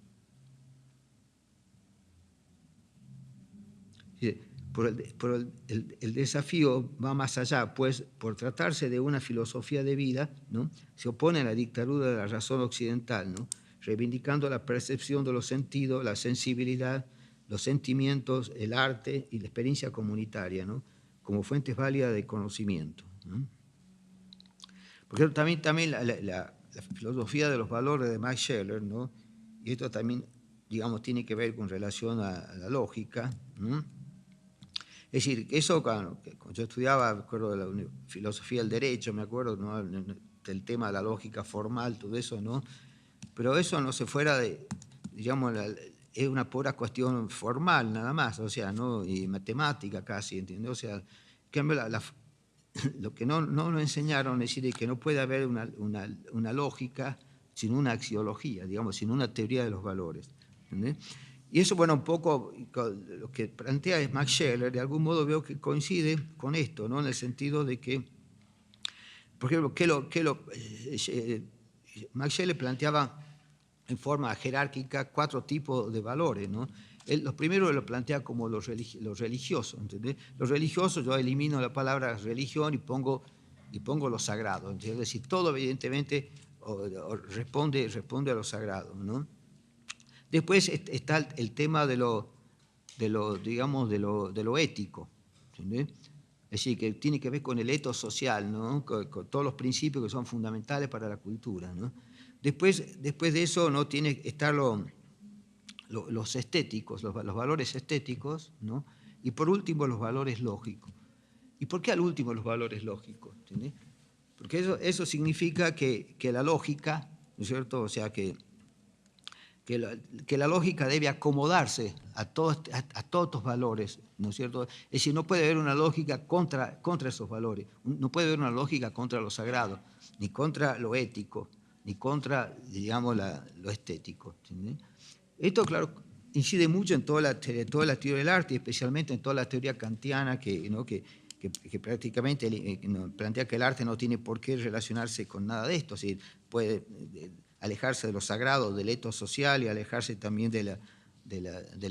[SPEAKER 1] El desafío va más allá, pues por tratarse de una filosofía de vida, ¿no?, se opone a la dictadura de la razón occidental, ¿no?, reivindicando la percepción de los sentidos, la sensibilidad, los sentimientos, el arte y la experiencia comunitaria, ¿no? Como fuentes válidas de conocimiento, ¿no? Porque también la filosofía de los valores de Max Scheler, ¿no? Y esto también, digamos, tiene que ver con relación a la lógica, ¿no? Es decir, eso cuando yo estudiaba, me acuerdo de la filosofía del derecho, me acuerdo, ¿no? Del tema de la lógica formal, todo eso, ¿no? Pero eso no se fuera de, digamos, es una pura cuestión formal nada más, o sea, ¿no? Y matemática casi, ¿entiendes? O sea, en cambio, lo que no nos enseñaron es decir, que no puede haber una lógica sin una axiología, digamos, sin una teoría de los valores, ¿entendés? Y eso, bueno, un poco lo que plantea es Max Scheler, de algún modo veo que coincide con esto, ¿no? En el sentido de que, por ejemplo, Max Scheler planteaba en forma jerárquica 4 tipos de valores, ¿no? Los primeros lo plantea como los religiosos, ¿entendés? Los religiosos, yo elimino la palabra religión y pongo lo sagrado, ¿entendés? Es decir, todo evidentemente responde a lo sagrado, ¿no? Después está el tema digamos, de lo ético, ¿entendés? Es decir, que tiene que ver con el etos social, ¿no? Con todos los principios que son fundamentales para la cultura, ¿no? Después de eso no tiene que estar los estéticos, los valores estéticos, ¿no? Y por último los valores lógicos. ¿Y por qué al último los valores lógicos? ¿Entendés? Porque eso significa que la lógica, ¿no es cierto? O sea, que la lógica debe acomodarse a todos estos valores, ¿no es cierto? Es decir, no puede haber una lógica contra esos valores, no puede haber una lógica contra lo sagrado, ni contra lo ético, ni contra, digamos, lo estético, ¿entendés? Esto, claro, incide mucho en toda la teoría del arte, y especialmente en toda la teoría kantiana ¿no? que prácticamente plantea que el arte no tiene por qué relacionarse con nada de esto, es decir, puede alejarse de lo sagrado, del etos social y alejarse también de la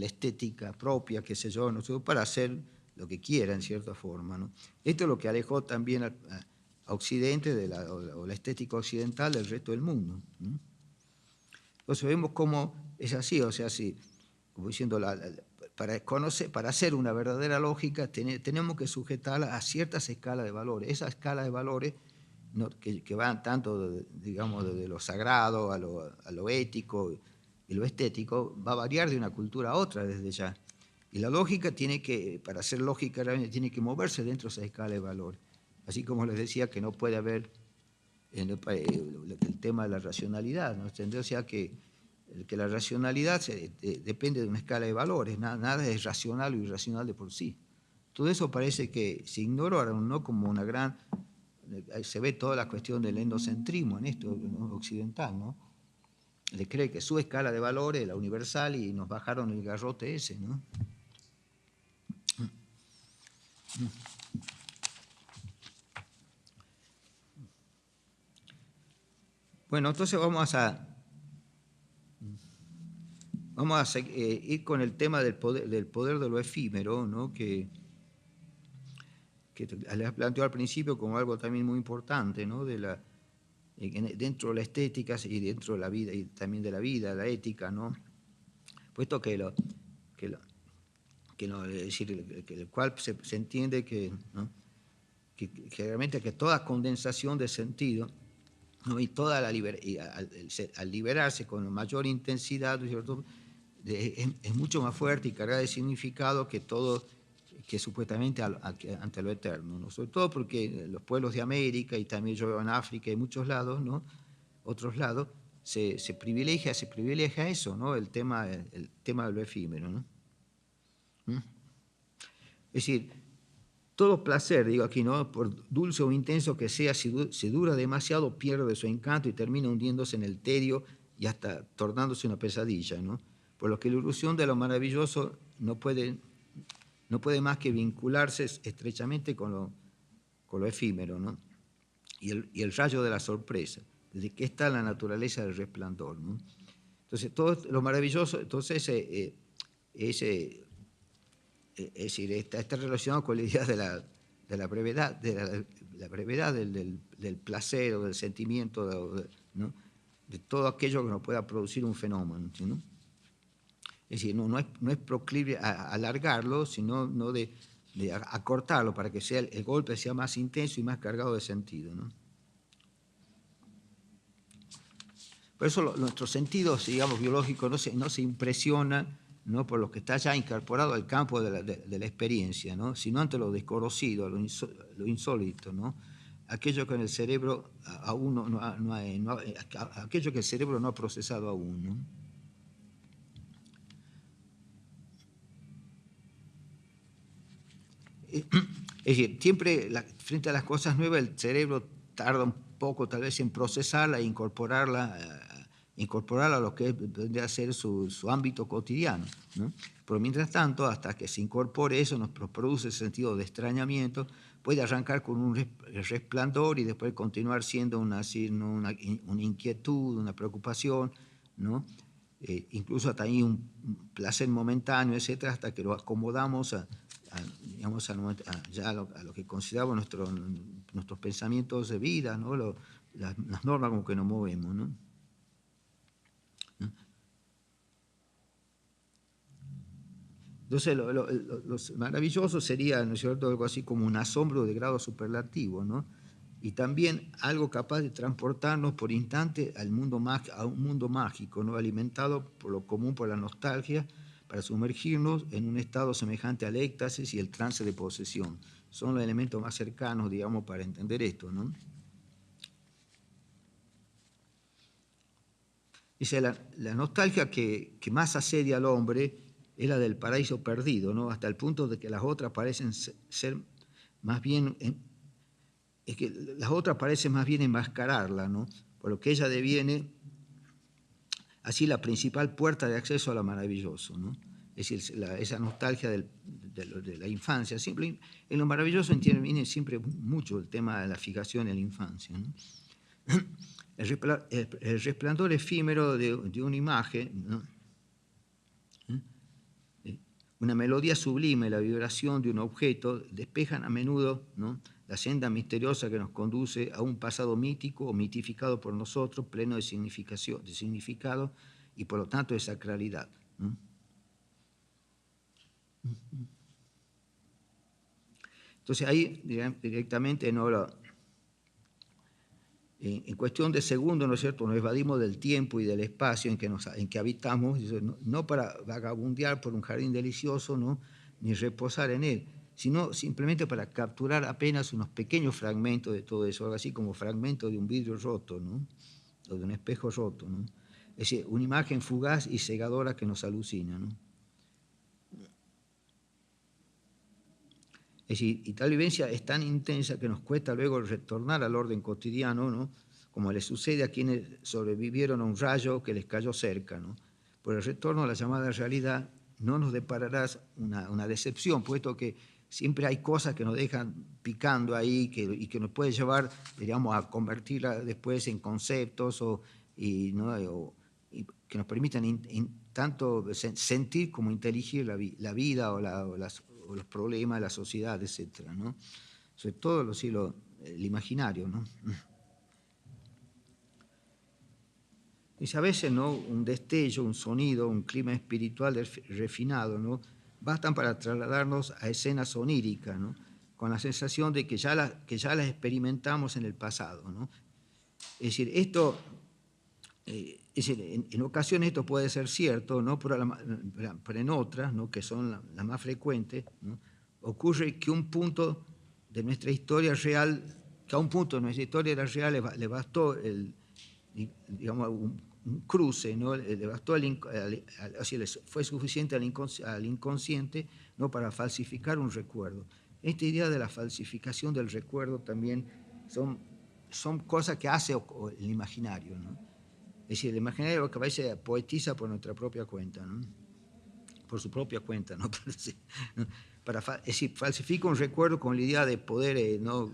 [SPEAKER 1] estética propia, qué sé yo, ¿no? Para hacer lo que quiera en cierta forma, ¿no? Esto es lo que alejó también a Occidente o la estética occidental del resto del mundo, ¿no? Entonces vemos cómo es así, o sea, así, como diciendo, para hacer una verdadera lógica tenemos que sujetarla a ciertas escalas de valores. Esa escala de valores que van tanto, digamos, de lo sagrado a lo ético y lo estético, va a variar de una cultura a otra desde ya. Y la lógica para ser lógica realmente tiene que moverse dentro de esa escala de valores. Así como les decía que no puede haber el tema de la racionalidad, ¿no? O sea que la racionalidad depende de una escala de valores, nada es racional o irracional de por sí. Todo eso parece que se ignora, ¿no? Como una gran... Se ve toda la cuestión del endocentrismo en esto, ¿no? Occidental, ¿no? Le cree que su escala de valores es la universal y nos bajaron el garrote ese, ¿no? Bueno, entonces vamos a ir con el tema del poder de lo efímero, ¿no? que les planteó al principio como algo también muy importante, ¿no? Dentro de la estética y dentro de la vida, y también de la vida, la ética, ¿no? Puesto es decir, el cual se entiende ¿no? que realmente que toda condensación de sentido, ¿no? Y toda al liberarse con mayor intensidad, ¿cierto? Es mucho más fuerte y cargada de significado que todo, que supuestamente ante lo eterno, ¿no? Sobre todo porque los pueblos de América y también yo veo en África y muchos lados, ¿no? Otros lados, se privilegia eso, ¿no? El tema de lo efímero, ¿no? ¿Mm? Es decir, todo placer, digo aquí, ¿no? Por dulce o intenso que sea, si dura demasiado, pierde su encanto y termina hundiéndose en el tedio y hasta tornándose una pesadilla, ¿no? Por lo que la ilusión de lo maravilloso no puede más que vincularse estrechamente con lo efímero, ¿no? Y el rayo de la sorpresa, desde que está la naturaleza del resplandor, ¿no? Entonces, todo lo maravilloso, entonces, es decir, está relacionado con la idea de la brevedad, la brevedad del placer o del sentimiento, ¿no? De todo aquello que nos pueda producir un fenómeno, ¿no? Es decir, no es proclive a alargarlo, sino no de acortarlo para que el golpe sea más intenso y más cargado de sentido, ¿no? Por eso nuestros sentidos, digamos, biológicos no se impresionan, ¿no?, por lo que está ya incorporado al campo de la experiencia, ¿no?, sino ante lo desconocido, lo insólito, ¿no?, aquello que en el cerebro aún aquello que el cerebro no ha procesado aún, ¿no? Es decir, siempre frente a las cosas nuevas el cerebro tarda un poco tal vez en procesarla e incorporarla a lo que vendría a ser su ámbito cotidiano, ¿no? Pero mientras tanto, hasta que se incorpore eso, nos produce ese sentido de extrañamiento, puede arrancar con un resplandor y después continuar siendo una inquietud, una preocupación, ¿no? Incluso hasta ahí un placer momentáneo, etcétera, hasta que lo acomodamos digamos, ya a lo que consideramos nuestros pensamientos de vida, ¿no?, las normas con que nos movemos, ¿no? Entonces, lo maravilloso sería, ¿no es cierto?, algo así como un asombro de grado superlativo, ¿no? Y también algo capaz de transportarnos por instante a un mundo mágico, ¿no?, alimentado por lo común, por la nostalgia, para sumergirnos en un estado semejante al éxtasis y el trance de posesión. Son los elementos más cercanos, digamos, para entender esto, ¿no? Dice, la nostalgia que más asedia al hombre es la del paraíso perdido, ¿no?, hasta el punto de que las otras parecen ser más bien, es que las otras parecen más bien enmascararla, ¿no?, por lo que ella deviene así la principal puerta de acceso a lo maravilloso, ¿no? Es decir, esa nostalgia de la infancia. Siempre, en lo maravilloso viene siempre mucho el tema de la fijación en la infancia, ¿no? El resplandor efímero de una imagen, ¿no?, una melodía sublime, la vibración de un objeto, despejan a menudo, ¿no?, la senda misteriosa que nos conduce a un pasado mítico o mitificado por nosotros, pleno de significado y por lo tanto de sacralidad, ¿no? Entonces ahí directamente en cuestión de segundos, ¿no es cierto?, nos evadimos del tiempo y del espacio en que habitamos, no para vagabundear por un jardín delicioso, ¿no?, ni reposar en él, sino simplemente para capturar apenas unos pequeños fragmentos de todo eso, algo así como fragmentos de un vidrio roto, ¿no?, o de un espejo roto, ¿no? Es decir, una imagen fugaz y cegadora que nos alucina, ¿no? Es decir, y tal vivencia es tan intensa que nos cuesta luego retornar al orden cotidiano, ¿no?, como le sucede a quienes sobrevivieron a un rayo que les cayó cerca, ¿no? Por el retorno a la llamada realidad no nos deparará una decepción, puesto que siempre hay cosas que nos dejan picando ahí y que nos puede llevar, digamos, a convertirla después en conceptos y que nos permitan tanto sentir como inteligir la vida o los problemas de la sociedad, etcétera, ¿no? Sobre todo el imaginario, ¿no? Y a veces, ¿no?, un destello, un sonido, un clima espiritual refinado, ¿no?, bastan para trasladarnos a escenas oníricas, ¿no?, con la sensación de que ya las experimentamos en el pasado, ¿no? Es decir, en ocasiones esto puede ser cierto, ¿no?, pero en otras, ¿no?, que son las más frecuentes, ¿no?, ocurre que a un punto de nuestra historia real le bastó digamos, un cruce, ¿no?, le bastó fue suficiente al inconsciente, ¿no?, para falsificar un recuerdo. Esta idea de la falsificación del recuerdo también son cosas que hace el imaginario, ¿no? Es decir, el imaginario que a veces poetiza por nuestra propia cuenta, ¿no?, por su propia cuenta, ¿no? Es decir, falsifica un recuerdo con la idea de poder, ¿no?,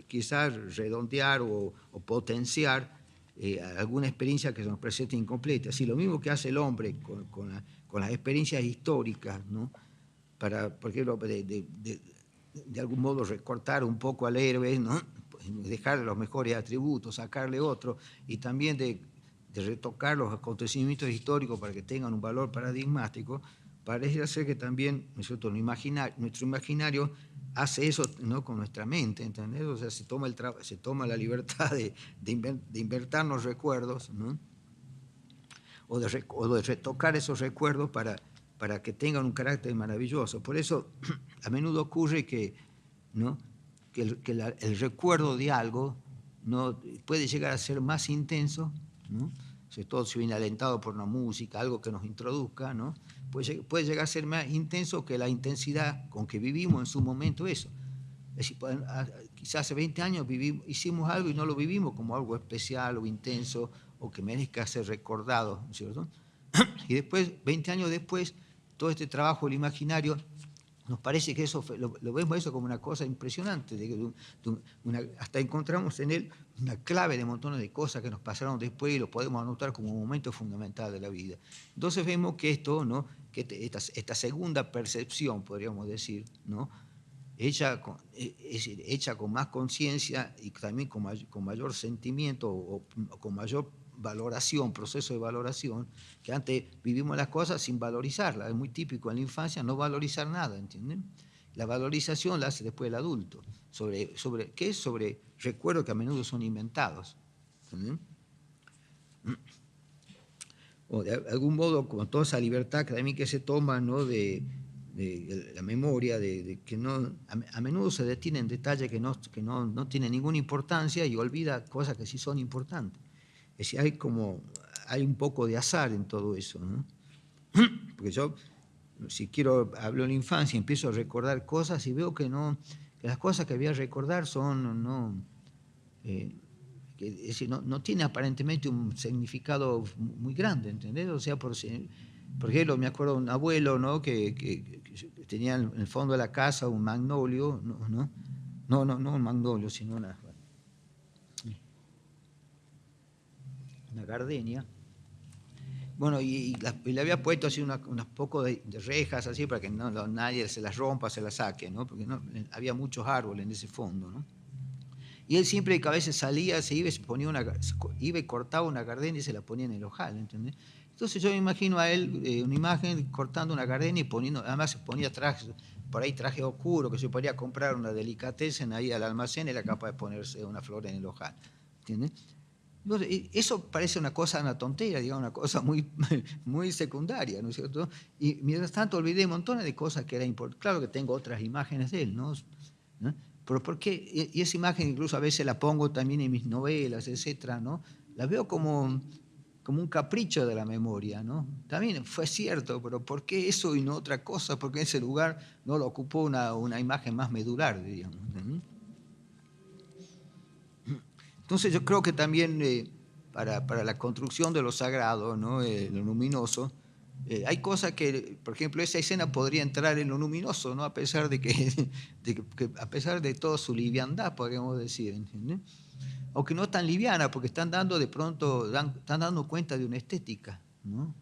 [SPEAKER 1] quizás redondear o potenciar alguna experiencia que se nos presente incompleta. Así, lo mismo que hace el hombre con las experiencias históricas, ¿no?, para, por ejemplo, de algún modo recortar un poco al héroe, ¿no?, dejarle los mejores atributos, sacarle otro, y también de retocar los acontecimientos históricos para que tengan un valor paradigmático, parece ser que también, ¿no es cierto?, nuestro imaginario hace eso, ¿no?, con nuestra mente, ¿entendés? O sea, se toma la libertad de inventarnos recuerdos, ¿no?, o de retocar esos recuerdos para que tengan un carácter maravilloso. Por eso a menudo ocurre que, ¿no?, que el recuerdo de algo, ¿no?, puede llegar a ser más intenso, ¿no?, sobre todo si viene alentado por una música, algo que nos introduzca, ¿no?, puede llegar a ser más intenso que la intensidad con que vivimos en su momento eso. Es decir, quizás hace 20 años hicimos algo y no lo vivimos como algo especial o intenso o que merezca ser recordado, ¿no es cierto? Y después, 20 años después, todo este trabajo del imaginario, nos parece que eso lo vemos eso como una cosa impresionante, hasta encontramos en él una clave de montones de cosas que nos pasaron después y lo podemos anotar como un momento fundamental de la vida. Entonces vemos que esto, ¿no?, que esta segunda percepción, podríamos decir, ¿no?, hecha con más conciencia y también con mayor sentimiento o con mayor valoración, proceso de valoración, que antes vivimos las cosas sin valorizarlas. Es muy típico en la infancia no valorizar nada, ¿entienden? La valorización la hace después el adulto. ¿Qué es? Sobre recuerdos que a menudo son inventados. ¿Entienden? O de algún modo, con toda esa libertad académica que se toma, ¿no?, de la memoria, que no, a menudo se detiene en detalles que no tienen ninguna importancia y olvida cosas que sí son importantes. Es decir, hay un poco de azar en todo eso, ¿no? Porque yo, si hablo en la infancia, empiezo a recordar cosas y veo que las cosas que voy a recordar son, es decir, no tiene aparentemente un significado muy grande, ¿entendés? O sea, por ejemplo, me acuerdo de un abuelo, ¿no?, que tenía en el fondo de la casa un magnolio, no un magnolio, sino una gardenia. Bueno, y le había puesto así unas pocos de rejas así para que nadie se las rompa, se las saque, ¿no?, porque había muchos árboles en ese fondo, ¿no? Y él siempre que a veces salía, se iba y cortaba una gardenia y se la ponía en el ojal, ¿entendés? Entonces yo me imagino a él, una imagen cortando una gardenia y además se ponía por ahí traje oscuro, que se podía comprar una delicatessen ahí al almacén y era capaz de ponerse una flor en el ojal, ¿entiendes? Entonces, eso parece una tontera, digamos, una cosa muy, muy secundaria, ¿no es cierto? Y mientras tanto olvidé montones de cosas que eran importantes. Claro que tengo otras imágenes de él, ¿no? Pero ¿por qué? Y esa imagen incluso a veces la pongo también en mis novelas, etcétera, ¿no? La veo como un capricho de la memoria, ¿no? También fue cierto, pero ¿por qué eso y no otra cosa? Porque ese lugar no lo ocupó una imagen más medular, digamos, ¿no? Entonces yo creo que también para la construcción de lo sagrado, ¿no?, lo luminoso, hay cosas que, por ejemplo, esa escena podría entrar en lo luminoso, ¿no?, a pesar a pesar de toda su liviandad, podríamos decir, ¿entiendes? Aunque no tan liviana, porque están dando cuenta de una estética, ¿no?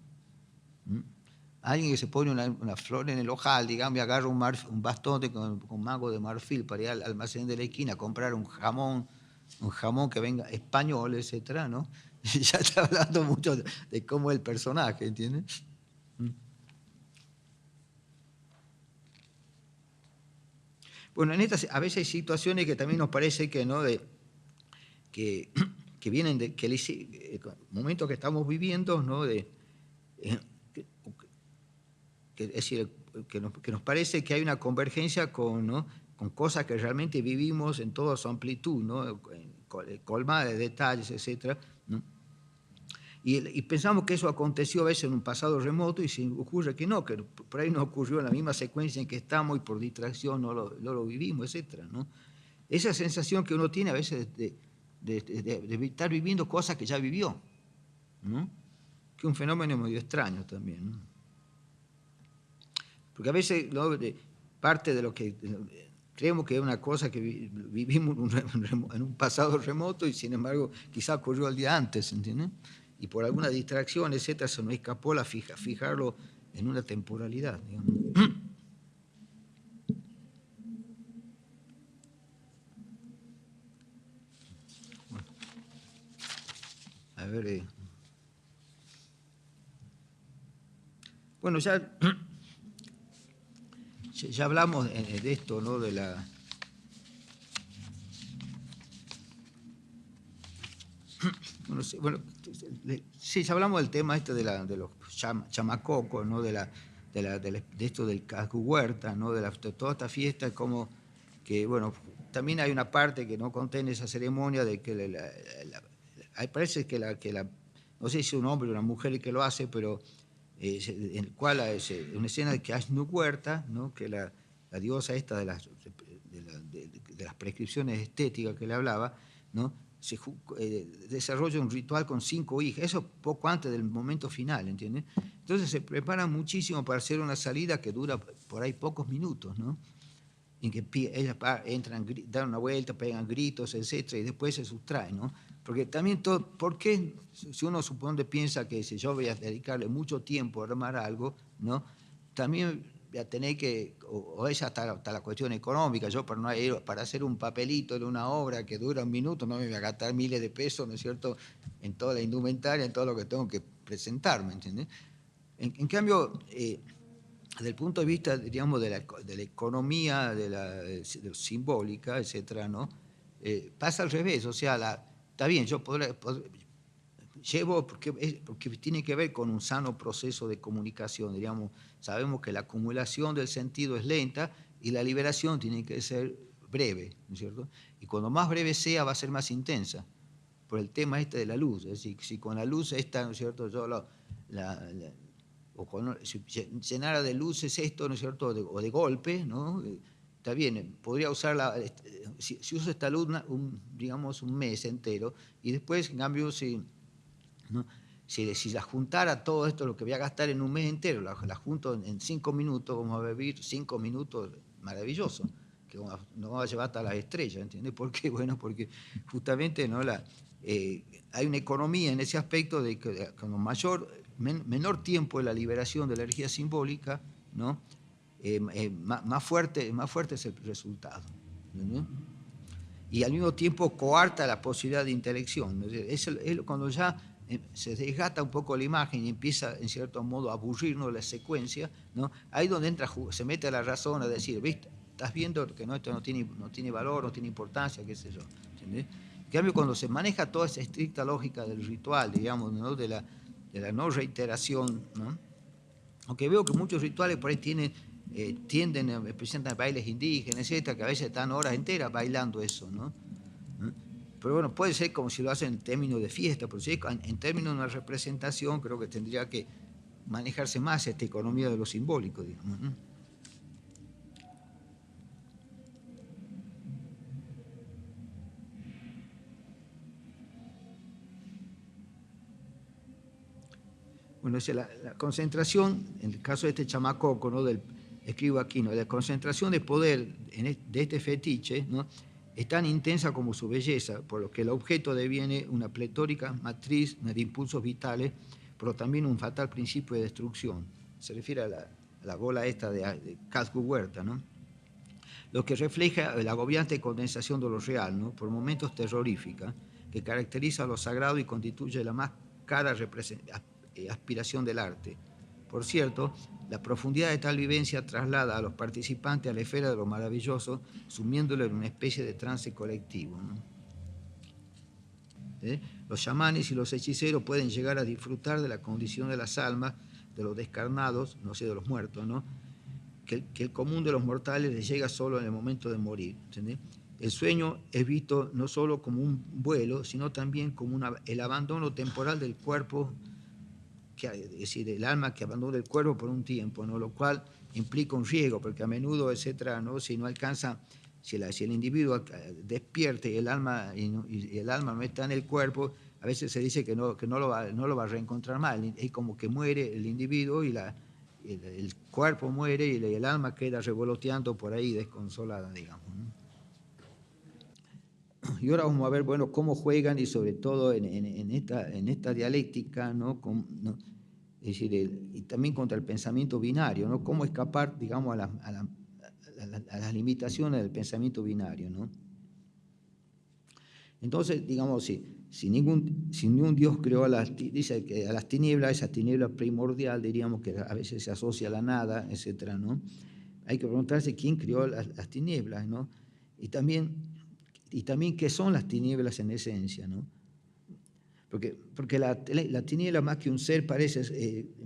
[SPEAKER 1] Alguien que se pone una flor en el ojal, digamos, y agarra un bastón con mango de marfil para ir al almacén de la esquina a comprar un jamón que venga español, etcétera, ¿no? Y ya está hablando mucho de cómo es el personaje, ¿entiendes? Bueno, a veces hay situaciones que también nos parece que, ¿no?, que vienen de momentos que estamos viviendo, ¿no?, es decir, que nos parece que hay una convergencia ¿no?, con cosas que realmente vivimos en toda su amplitud, ¿no?, colmada de detalles, etcétera, ¿no? Y pensamos que eso aconteció a veces en un pasado remoto y se ocurre que no, que por ahí no ocurrió en la misma secuencia en que estamos y por distracción no lo vivimos, etcétera, ¿no? Esa sensación que uno tiene a veces de estar viviendo cosas que ya vivió, ¿no?, que es un fenómeno medio extraño también, ¿no? Porque a veces parte de lo que creemos que es una cosa que vivimos en un pasado remoto y sin embargo quizá ocurrió el día antes, ¿entiendes? Y por alguna distracción, etcétera, se nos escapó fijarlo en una temporalidad, digamos. Bueno, a ver, Bueno, ya hablamos de esto, ¿no? De la... Bueno, sí, ya hablamos del tema este de los chamacocos, ¿no? De esto del casco huerta, ¿no? De toda esta fiesta, como que, bueno, también hay una parte que no contiene esa ceremonia de que parece que no sé si es un hombre o una mujer el que lo hace, pero en el cual es una escena de que Ashnu Huerta, ¿no? Que la diosa esta de las prescripciones estéticas que le hablaba, ¿no? Desarrolla un ritual con 5 hijas, eso poco antes del momento final, ¿entiendes? Entonces se preparan muchísimo para hacer una salida que dura por ahí pocos minutos, ¿no? En que ellas entran, dan una vuelta, pegan gritos, etcétera, y después se sustraen, ¿no? Porque también ¿por qué si uno supone piensa que si yo voy a dedicarle mucho tiempo a armar algo, ¿no? También voy a tener que, o ella hasta la cuestión económica, yo para hacer un papelito en una obra que dura 1 minuto, no me voy a gastar miles de pesos, ¿no es cierto?, en toda la indumentaria, en todo lo que tengo que presentar, ¿me entiendes? En cambio, desde el punto de vista, digamos, de la economía, de la simbólica, etcétera, ¿no? Pasa al revés, o sea, está bien, yo llevo, porque tiene que ver con un sano proceso de comunicación, digamos, sabemos que la acumulación del sentido es lenta y la liberación tiene que ser breve, ¿no es cierto? Y cuando más breve sea, va a ser más intensa, por el tema este de la luz, es decir, si con la luz esta, ¿no es cierto?, yo si llenara de luces esto, ¿no es cierto?, o de golpe, ¿no? Está bien, podría usarla, si uso esta luz, digamos, un mes entero, y después, en cambio, ¿no? Si la juntara todo esto, lo que voy a gastar en un mes entero, la junto en 5 minutos, vamos a vivir 5 minutos maravillosos, que nos va a llevar hasta las estrellas, ¿entiendes? ¿Por qué? Bueno, porque justamente, ¿no? Hay una economía en ese aspecto de que con menor tiempo de la liberación de la energía simbólica, ¿no? Más fuerte es el resultado, ¿no? Y al mismo tiempo coarta la posibilidad de intelección. Es cuando ya se desgasta un poco la imagen y empieza, en cierto modo, a aburrirnos la secuencia, ¿no? Ahí donde se mete la razón a decir, ¿viste? Estás viendo que esto no tiene valor, no tiene importancia, qué sé yo. ¿Entendés? En cambio, cuando se maneja toda esa estricta lógica del ritual, digamos, ¿no? de la no reiteración, ¿no? Aunque veo que muchos rituales por ahí presentan bailes indígenas, etcétera, que a veces están horas enteras bailando eso, ¿no? Pero bueno, puede ser como si lo hacen en términos de fiesta, pero si en términos de una representación, creo que tendría que manejarse más esta economía de lo simbólico, digamos, ¿no? Bueno, la concentración, en el caso de este chamacoco, ¿no? Escribo aquí, ¿no? La concentración de poder de este fetiche, ¿no? Es tan intensa como su belleza, por lo que el objeto deviene una pletórica matriz de impulsos vitales, pero también un fatal principio de destrucción. Se refiere a la bola esta de Casco Huerta, ¿no? Lo que refleja la agobiante condensación de lo real, ¿no? Por momentos terrorífica, que caracteriza a lo sagrado y constituye la más cara aspiración del arte. Por cierto, la profundidad de tal vivencia traslada a los participantes a la esfera de lo maravilloso, sumiéndolo en una especie de trance colectivo, ¿no? Los chamanes y los hechiceros pueden llegar a disfrutar de la condición de las almas, de los descarnados, no sé, de los muertos, ¿no? Que el común de los mortales les llega solo en el momento de morir, ¿entendés? El sueño es visto no solo como un vuelo, sino también como el abandono temporal del cuerpo, es decir, el alma que abandona el cuerpo por un tiempo, ¿no? Lo cual implica un riesgo, porque a menudo, etcétera, ¿no? Si no alcanza, si el individuo despierte y el alma no está en el cuerpo, a veces se dice que no lo va a reencontrar más, es como que muere el individuo y el cuerpo muere y el alma queda revoloteando por ahí desconsolada, digamos, ¿no? Y ahora vamos a ver, bueno, cómo juegan y sobre todo en esta dialéctica, ¿no? Es decir, y también contra el pensamiento binario, ¿no? Cómo escapar, digamos, a las limitaciones del pensamiento binario, ¿no? Entonces, digamos, si ningún Dios creó dice que a las tinieblas, esa tiniebla primordial, diríamos que a veces se asocia a la nada, etcétera, ¿no? Hay que preguntarse quién creó las tinieblas, ¿no? Y también qué son las tinieblas en esencia, ¿no? Porque la tiniebla, más que un ser,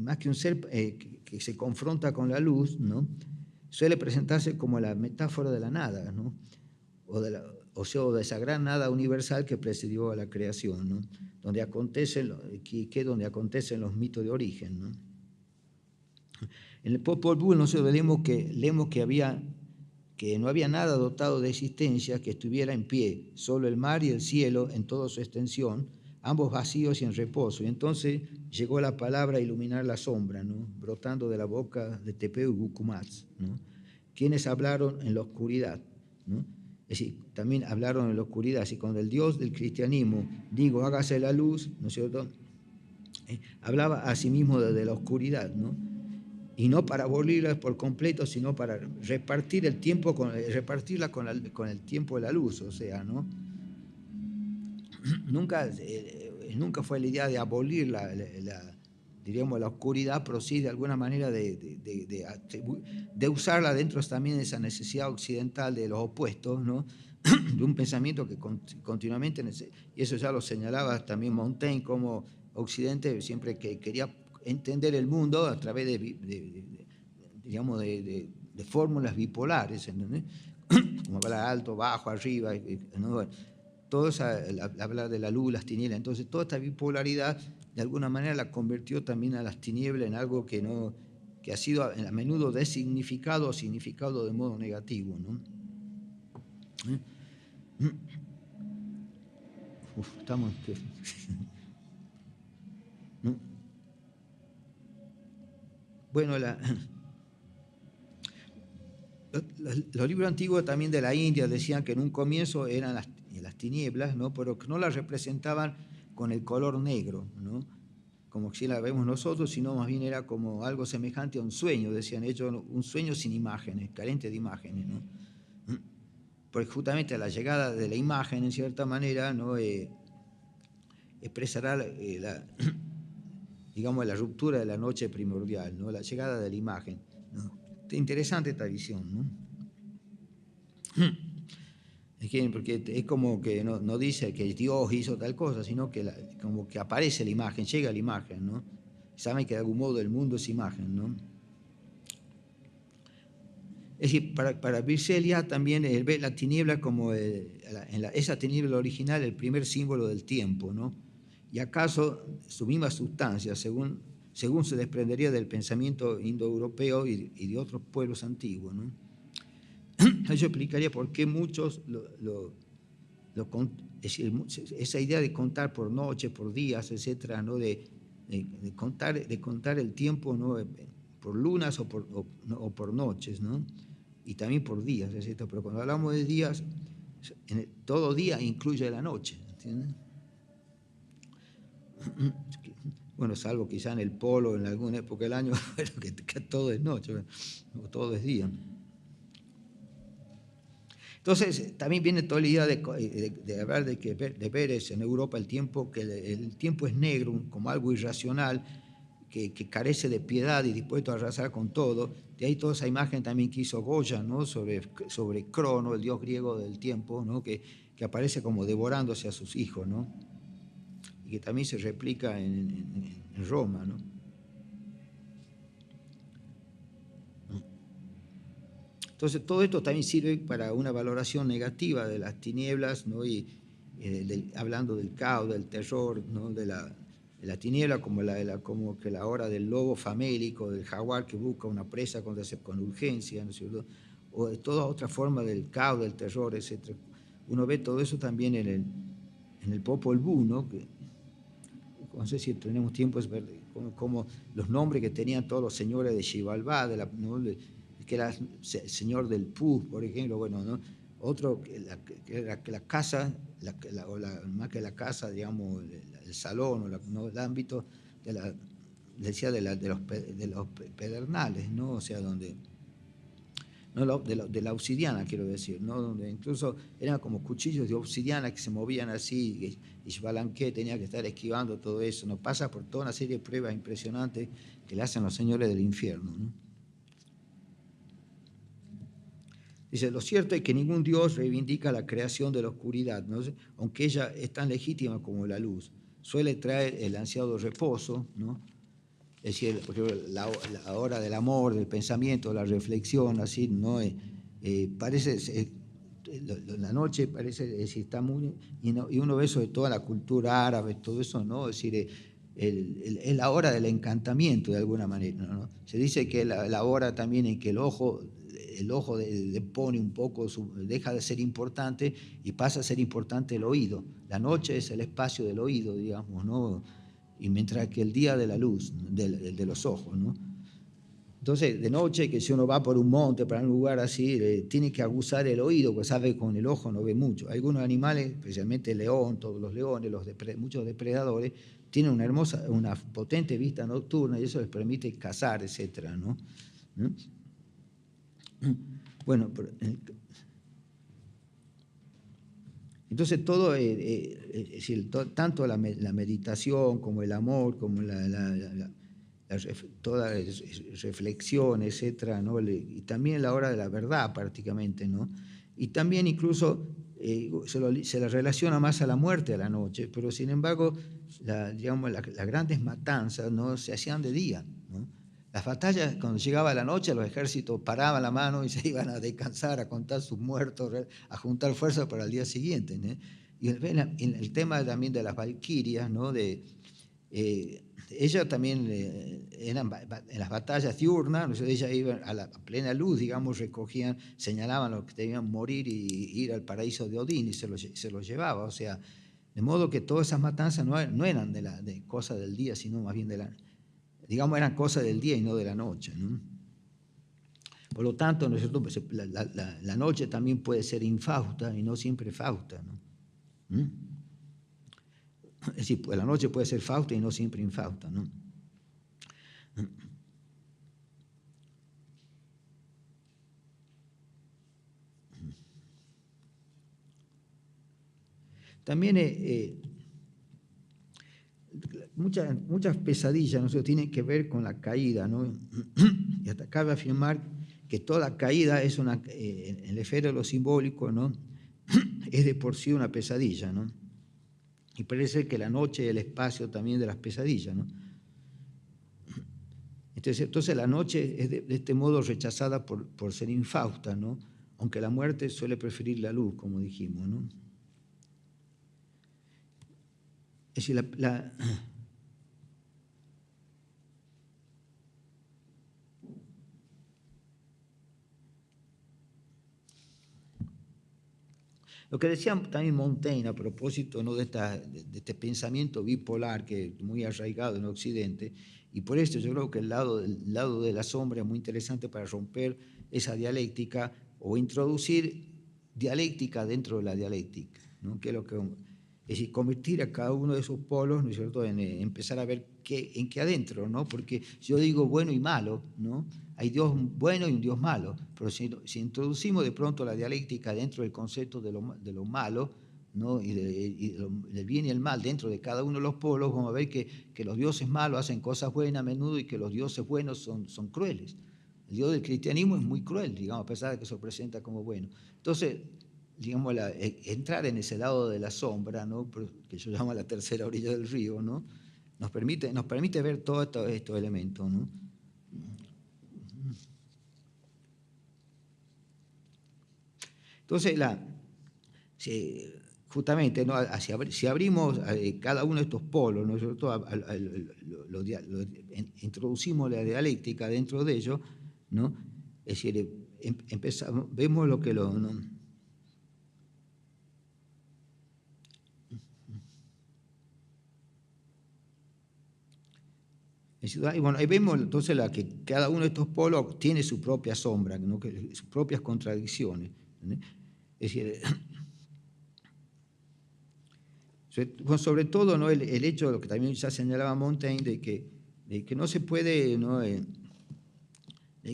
[SPEAKER 1] más que un ser que se confronta con la luz, ¿no? Suele presentarse como la metáfora de la nada, ¿no? O sea, de esa gran nada universal que precedió a la creación, ¿no? Donde acontecen los mitos de origen, ¿no? En el Popol Vuh nosotros leemos que no había nada dotado de existencia que estuviera en pie, solo el mar y el cielo en toda su extensión, ambos vacíos y en reposo. Y entonces llegó la palabra a iluminar la sombra, ¿no? Brotando de la boca de Tepeu Gucumatz, ¿no? Quienes hablaron en la oscuridad, ¿no? Es decir, también hablaron en la oscuridad, así cuando el Dios del cristianismo, digo, hágase la luz, ¿no es cierto? Hablaba a sí mismo desde la oscuridad, ¿no? Y no para abolirla por completo, sino para repartir el tiempo repartirla con el tiempo de la luz, o sea, ¿no? Nunca fue la idea de abolir diríamos, la oscuridad, pero sí de alguna manera de usarla dentro también de esa necesidad occidental de los opuestos, ¿no? De un pensamiento que continuamente, y eso ya lo señalaba también Montaigne, como Occidente siempre que quería entender el mundo a través digamos, de fórmulas bipolares, ¿entendés? Como hablar alto, bajo, arriba, ¿no? Todo eso, hablar de la luz, las tinieblas. Entonces, toda esta bipolaridad, de alguna manera, la convirtió también a las tinieblas en algo que ha sido a menudo designificado o significado de modo negativo, ¿no? Estamos... ¿no? Bueno, los libros antiguos también de la India decían que en un comienzo eran las tinieblas, ¿no? Pero que no las representaban con el color negro, ¿no? Como si la vemos nosotros, sino más bien era como algo semejante a un sueño, decían ellos, un sueño sin imágenes, carente de imágenes, ¿no? Porque justamente la llegada de la imagen, en cierta manera, ¿no? Expresará digamos, la ruptura de la noche primordial, ¿no? La llegada de la imagen, ¿no? Interesante esta visión, ¿no? Porque es como que no dice que Dios hizo tal cosa, sino que como que aparece la imagen, llega la imagen, ¿no? Saben que de algún modo el mundo es imagen, ¿no? Es decir, para Virgelia también él ve la tiniebla como esa tiniebla original, el primer símbolo del tiempo, ¿no? Y acaso su misma sustancia, según se desprendería del pensamiento indoeuropeo y de otros pueblos antiguos, ¿no? Eso explicaría por qué muchos es decir, esa idea de contar por noches, por días, etcétera, ¿no? de contar el tiempo, ¿no? Por lunas o por noches, ¿no? Y también por días, etcétera. Pero cuando hablamos de días, todo día incluye la noche, ¿entienden? Bueno, salvo quizá en el polo, en alguna época del año, que todo es noche, o todo es día. Entonces, también viene toda la idea de hablar de Pérez en Europa el tiempo, que el tiempo es negro, como algo irracional, que carece de piedad y dispuesto a arrasar con todo. De ahí toda esa imagen también que hizo Goya, ¿no? sobre Crono, el dios griego del tiempo, ¿no? que aparece como devorándose a sus hijos, ¿no? Y que también se replica en Roma, ¿no? Entonces, todo esto también sirve para una valoración negativa de las tinieblas, ¿no? Y hablando del caos, del terror, ¿no? de la tiniebla como que la hora del lobo famélico, del jaguar que busca una presa con urgencia, ¿no es cierto? O de toda otra forma del caos, del terror, etc. Uno ve todo eso también en el Popol Vuh, ¿no? Que, no sé si tenemos tiempo de ver como los nombres que tenían todos los señores de Xibalbá, ¿no? Que era señor del Pú, por ejemplo, bueno, ¿no? Otro que la casa, más que la casa, digamos, el salón, ¿no? El ámbito decía de los pedernales, ¿no? O sea, donde ¿no? De la obsidiana, quiero decir, ¿no? Donde incluso eran como cuchillos de obsidiana que se movían así, y Xbalanqué tenía que estar esquivando todo eso, ¿no? Pasa por toda una serie de pruebas impresionantes que le hacen los señores del infierno, ¿no? Dice, lo cierto es que ningún Dios reivindica la creación de la oscuridad, ¿no? Aunque ella es tan legítima como la luz. Suele traer el ansiado reposo, ¿no? Es decir, por ejemplo, la hora del amor, del pensamiento, la reflexión, así, ¿no? Parece, la noche parece, es decir, está muy, y uno ve eso de toda la cultura árabe, todo eso, ¿no? Es decir, es la hora del encantamiento, de alguna manera, ¿no? Se dice que la hora también en que el ojo pone un poco, deja de ser importante y pasa a ser importante el oído. La noche es el espacio del oído, digamos, ¿no? Y mientras que el día de la luz, de los ojos, ¿no? Entonces, de noche, que si uno va por un monte, para un lugar así, tiene que aguzar el oído, porque sabe que con el ojo no ve mucho. Algunos animales, especialmente el león, todos los leones, muchos depredadores, tienen una potente vista nocturna y eso les permite cazar, etcétera, ¿no? Bueno, entonces todo, es decir, tanto la meditación como el amor, como toda reflexión, etcétera, ¿no? Y también la hora de la verdad prácticamente, ¿no? Y también incluso se la relaciona más a la muerte a la noche, pero sin embargo, digamos, las grandes matanzas, ¿no? Se hacían de día, ¿no? Las batallas, cuando llegaba la noche, los ejércitos paraban la mano y se iban a descansar, a contar sus muertos, a juntar fuerzas para el día siguiente, ¿no? Y el tema también de las valquirias, ¿no? Ellas también eran en las batallas diurnas, ¿no? Ellas iban a plena luz, digamos, recogían, señalaban los que debían morir y ir al paraíso de Odín y se los llevaba. O sea, de modo que todas esas matanzas no eran de cosas del día, sino más bien digamos, eran cosas del día y no de la noche, ¿no? Por lo tanto, ¿no es cierto? Pues la noche también puede ser infausta y no siempre fausta, ¿no? Es decir, pues la noche puede ser fausta y no siempre infausta, ¿no? También muchas pesadillas, ¿no? Tienen que ver con la caída, ¿no? Y hasta cabe afirmar que toda caída es en la esfera de lo simbólico, ¿no? Es de por sí una pesadilla, ¿no? Y parece que la noche es el espacio también de las pesadillas, ¿no? Entonces la noche es de este modo rechazada por ser infausta, ¿no? Aunque la muerte suele preferir la luz, como dijimos, ¿no? Es decir, lo que decía también Montaigne a propósito, ¿no? de este pensamiento bipolar que es muy arraigado en Occidente, y por eso yo creo que el lado de la sombra es muy interesante para romper esa dialéctica o introducir dialéctica dentro de la dialéctica, ¿no? Que es lo que, es decir, convertir a cada uno de esos polos, ¿no es cierto?, en empezar a ver en qué adentro, ¿no? Porque yo digo bueno y malo, ¿no? Hay Dios bueno y un Dios malo, pero si introducimos de pronto la dialéctica dentro del concepto de lo malo, ¿no? y del bien y el mal dentro de cada uno de los polos, vamos a ver que los dioses malos hacen cosas buenas a menudo y que los dioses buenos son crueles. El Dios del cristianismo es muy cruel, digamos, a pesar de que se presenta como bueno. Entonces, digamos, entrar en ese lado de la sombra, ¿no? Que yo llamo la tercera orilla del río, ¿no? Nos permite ver todos estos elementos, ¿no? Entonces, justamente, ¿no? Si abrimos cada uno de estos polos, ¿no es cierto? Introducimos la dialéctica dentro de ellos, ¿no? Es decir, vemos lo que ¿no? Y bueno, ahí vemos entonces que cada uno de estos polos tiene su propia sombra, ¿no? Sus propias contradicciones, ¿no? Es decir, sobre todo, ¿no? el hecho de lo que también ya señalaba Montaigne, de que no se puede, ¿no?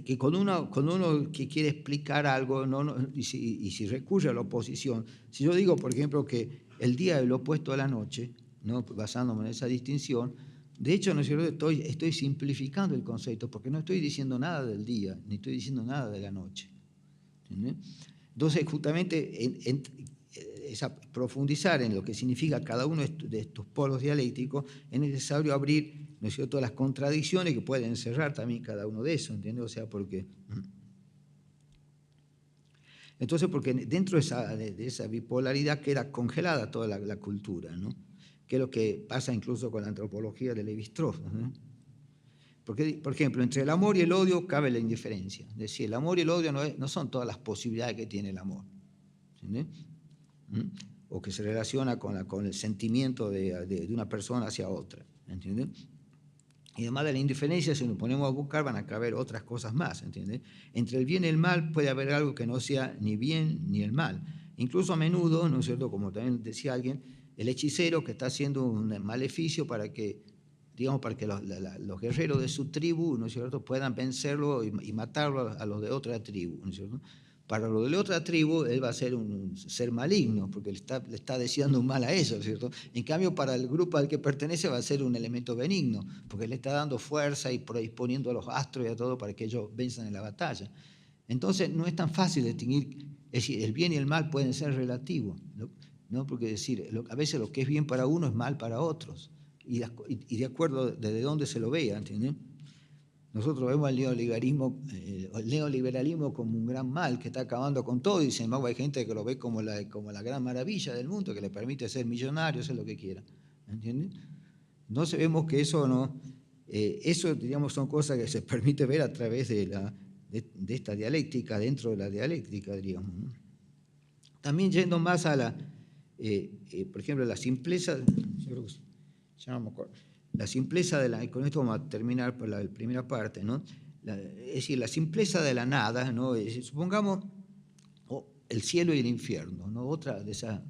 [SPEAKER 1] Que cuando uno que quiere explicar algo, y si recurre a la oposición, si yo digo, por ejemplo, que el día es lo opuesto a la noche, ¿no? Basándome en esa distinción, de hecho, ¿no es cierto?, estoy simplificando el concepto, porque no estoy diciendo nada del día, ni estoy diciendo nada de la noche. ¿Entiendes? Entonces, justamente, profundizar en lo que significa cada uno de estos polos dialécticos, es necesario abrir, ¿no es cierto?, las contradicciones que pueden encerrar también cada uno de esos, ¿entiendes? O sea, porque... Entonces, porque dentro de esa bipolaridad queda congelada toda la cultura, ¿no? Que es lo que pasa incluso con la antropología de Lévi-Strauss, ¿no? Porque, por ejemplo, entre el amor y el odio cabe la indiferencia. Es decir, el amor y el odio no son todas las posibilidades que tiene el amor, ¿entiendes? O que se relaciona con el sentimiento de una persona hacia otra, ¿entiendes? Y además de la indiferencia, si nos ponemos a buscar, van a caber otras cosas más, ¿entiendes? Entre el bien y el mal puede haber algo que no sea ni bien ni el mal. Incluso a menudo, ¿no es cierto?, como también decía alguien, el hechicero que está haciendo un maleficio para que, digamos, para que los guerreros de su tribu, ¿no es cierto?, puedan vencerlo y matarlo a los de otra tribu, ¿no es cierto? Para lo de la otra tribu, él va a ser un ser maligno, porque le está deseando un mal a ellos, ¿cierto? En cambio, para el grupo al que pertenece va a ser un elemento benigno, porque le está dando fuerza y predisponiendo a los astros y a todo para que ellos venzan en la batalla. Entonces, no es tan fácil distinguir, es decir, el bien y el mal pueden ser relativos, ¿no? Porque decir, a veces lo que es bien para uno es mal para otros, y de acuerdo desde dónde se lo vea, ¿entiendes? Nosotros vemos el neoliberalismo como un gran mal que está acabando con todo, y sin embargo hay gente que lo ve como la gran maravilla del mundo, que le permite ser millonario, hacer lo que quiera. ¿Entiendes? Entonces vemos que eso eso, digamos, son cosas que se permite ver a través de esta dialéctica, dentro de la dialéctica, digamos, ¿no? También yendo más a por ejemplo, la simpleza, yo creo que ya no me acuerdo. La simpleza y con esto vamos a terminar por la primera parte, ¿no? Es decir, la simpleza de la nada, ¿no? Supongamos el cielo y el infierno, ¿no? Otra de esas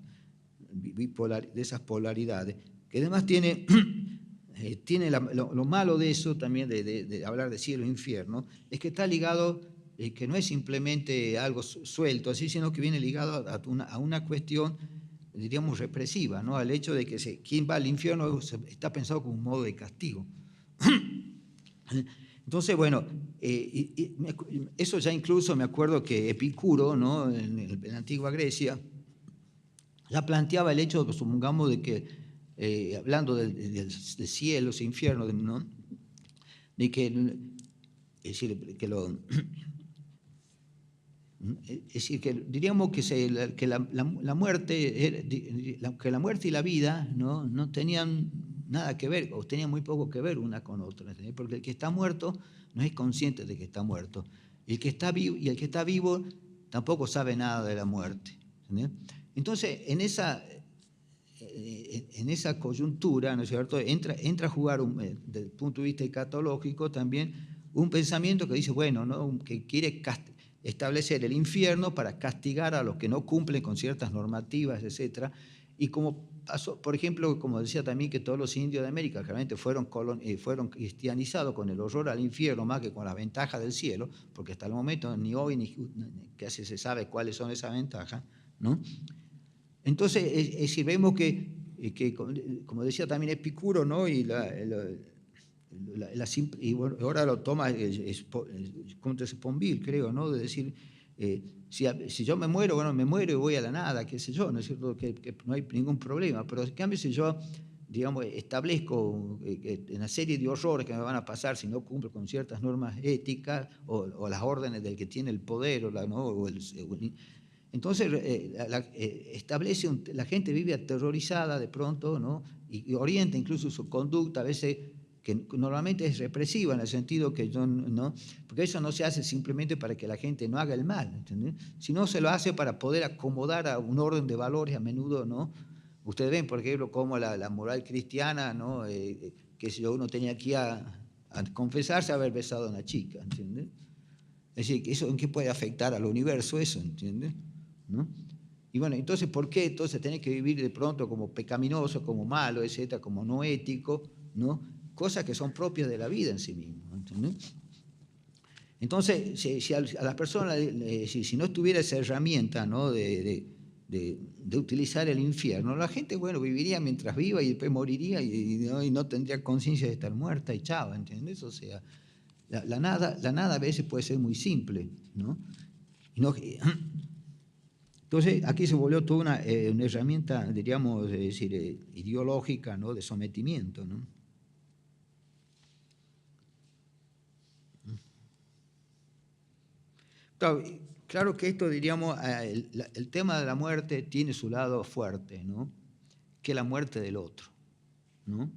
[SPEAKER 1] polaridades, que además tiene lo malo de eso también, de hablar de cielo e infierno, es que está ligado, que no es simplemente algo suelto así, sino que viene ligado a una cuestión, diríamos, represiva, ¿no? Al hecho de que quien va al infierno está pensado como un modo de castigo. Entonces, bueno, eso ya incluso me acuerdo que Epicuro, ¿no?, en la antigua Grecia, ya planteaba el hecho, supongamos, de que, hablando de cielos e infiernos, ¿no?, de que, es decir, que diríamos que la muerte, que la muerte y la vida no tenían nada que ver, o tenían muy poco que ver una con otra, ¿entendés? Porque el que está muerto no es consciente de que está muerto, y el que está vivo tampoco sabe nada de la muerte, ¿entendés? Entonces, en esa coyuntura, ¿no es cierto?, entra a jugar, desde el punto de vista escatológico también, un pensamiento que dice, bueno, ¿no?, que quiere establecer el infierno para castigar a los que no cumplen con ciertas normativas, etc. Y como pasó, por ejemplo, como decía también, que todos los indios de América realmente fueron cristianizados con el horror al infierno más que con las ventajas del cielo, porque hasta el momento ni hoy ni casi se sabe cuáles son esas ventajas, ¿no? Entonces, es decir, vemos que, como decía también Epicuro, ¿no?, y bueno, ahora lo toma contra Sponville, creo, ¿no?, de decir, si yo me muero, bueno, me muero y voy a la nada, qué sé yo, ¿no es cierto?, que no hay ningún problema, pero en cambio si yo, digamos, establezco una serie de horrores que me van a pasar si no cumplo con ciertas normas éticas o las órdenes del que tiene el poder, ¿no?, entonces establece, la gente vive aterrorizada de pronto, ¿no?, y orienta incluso su conducta, a veces que normalmente es represiva, en el sentido que no, porque eso no se hace simplemente para que la gente no haga el mal, ¿entendés?, sino se lo hace para poder acomodar a un orden de valores a menudo, ¿no? Ustedes ven, por ejemplo, cómo la moral cristiana, ¿no?, que si uno tenía que ir a confesarse haber besado a una chica, ¿entiendes? Es decir, ¿eso en qué puede afectar al universo eso, ¿entiendes?, ¿no? Y bueno, entonces, ¿por qué entonces tenés que vivir de pronto como pecaminoso, como malo, etcétera, como no ético, ¿no? Cosas que son propias de la vida en sí mismo, ¿entendés? Entonces, si a las personas, si no estuviera esa herramienta, ¿no?, de utilizar el infierno, la gente, bueno, viviría mientras viva y después moriría y no tendría conciencia de estar muerta y chao, ¿entiendes? O sea, la nada a veces puede ser muy simple, ¿no? Entonces, aquí se volvió toda una herramienta, diríamos, es decir, ideológica, ¿no?, de sometimiento, ¿no? Claro que esto, diríamos, el tema de la muerte tiene su lado fuerte, ¿no?, que es la muerte del otro, ¿no?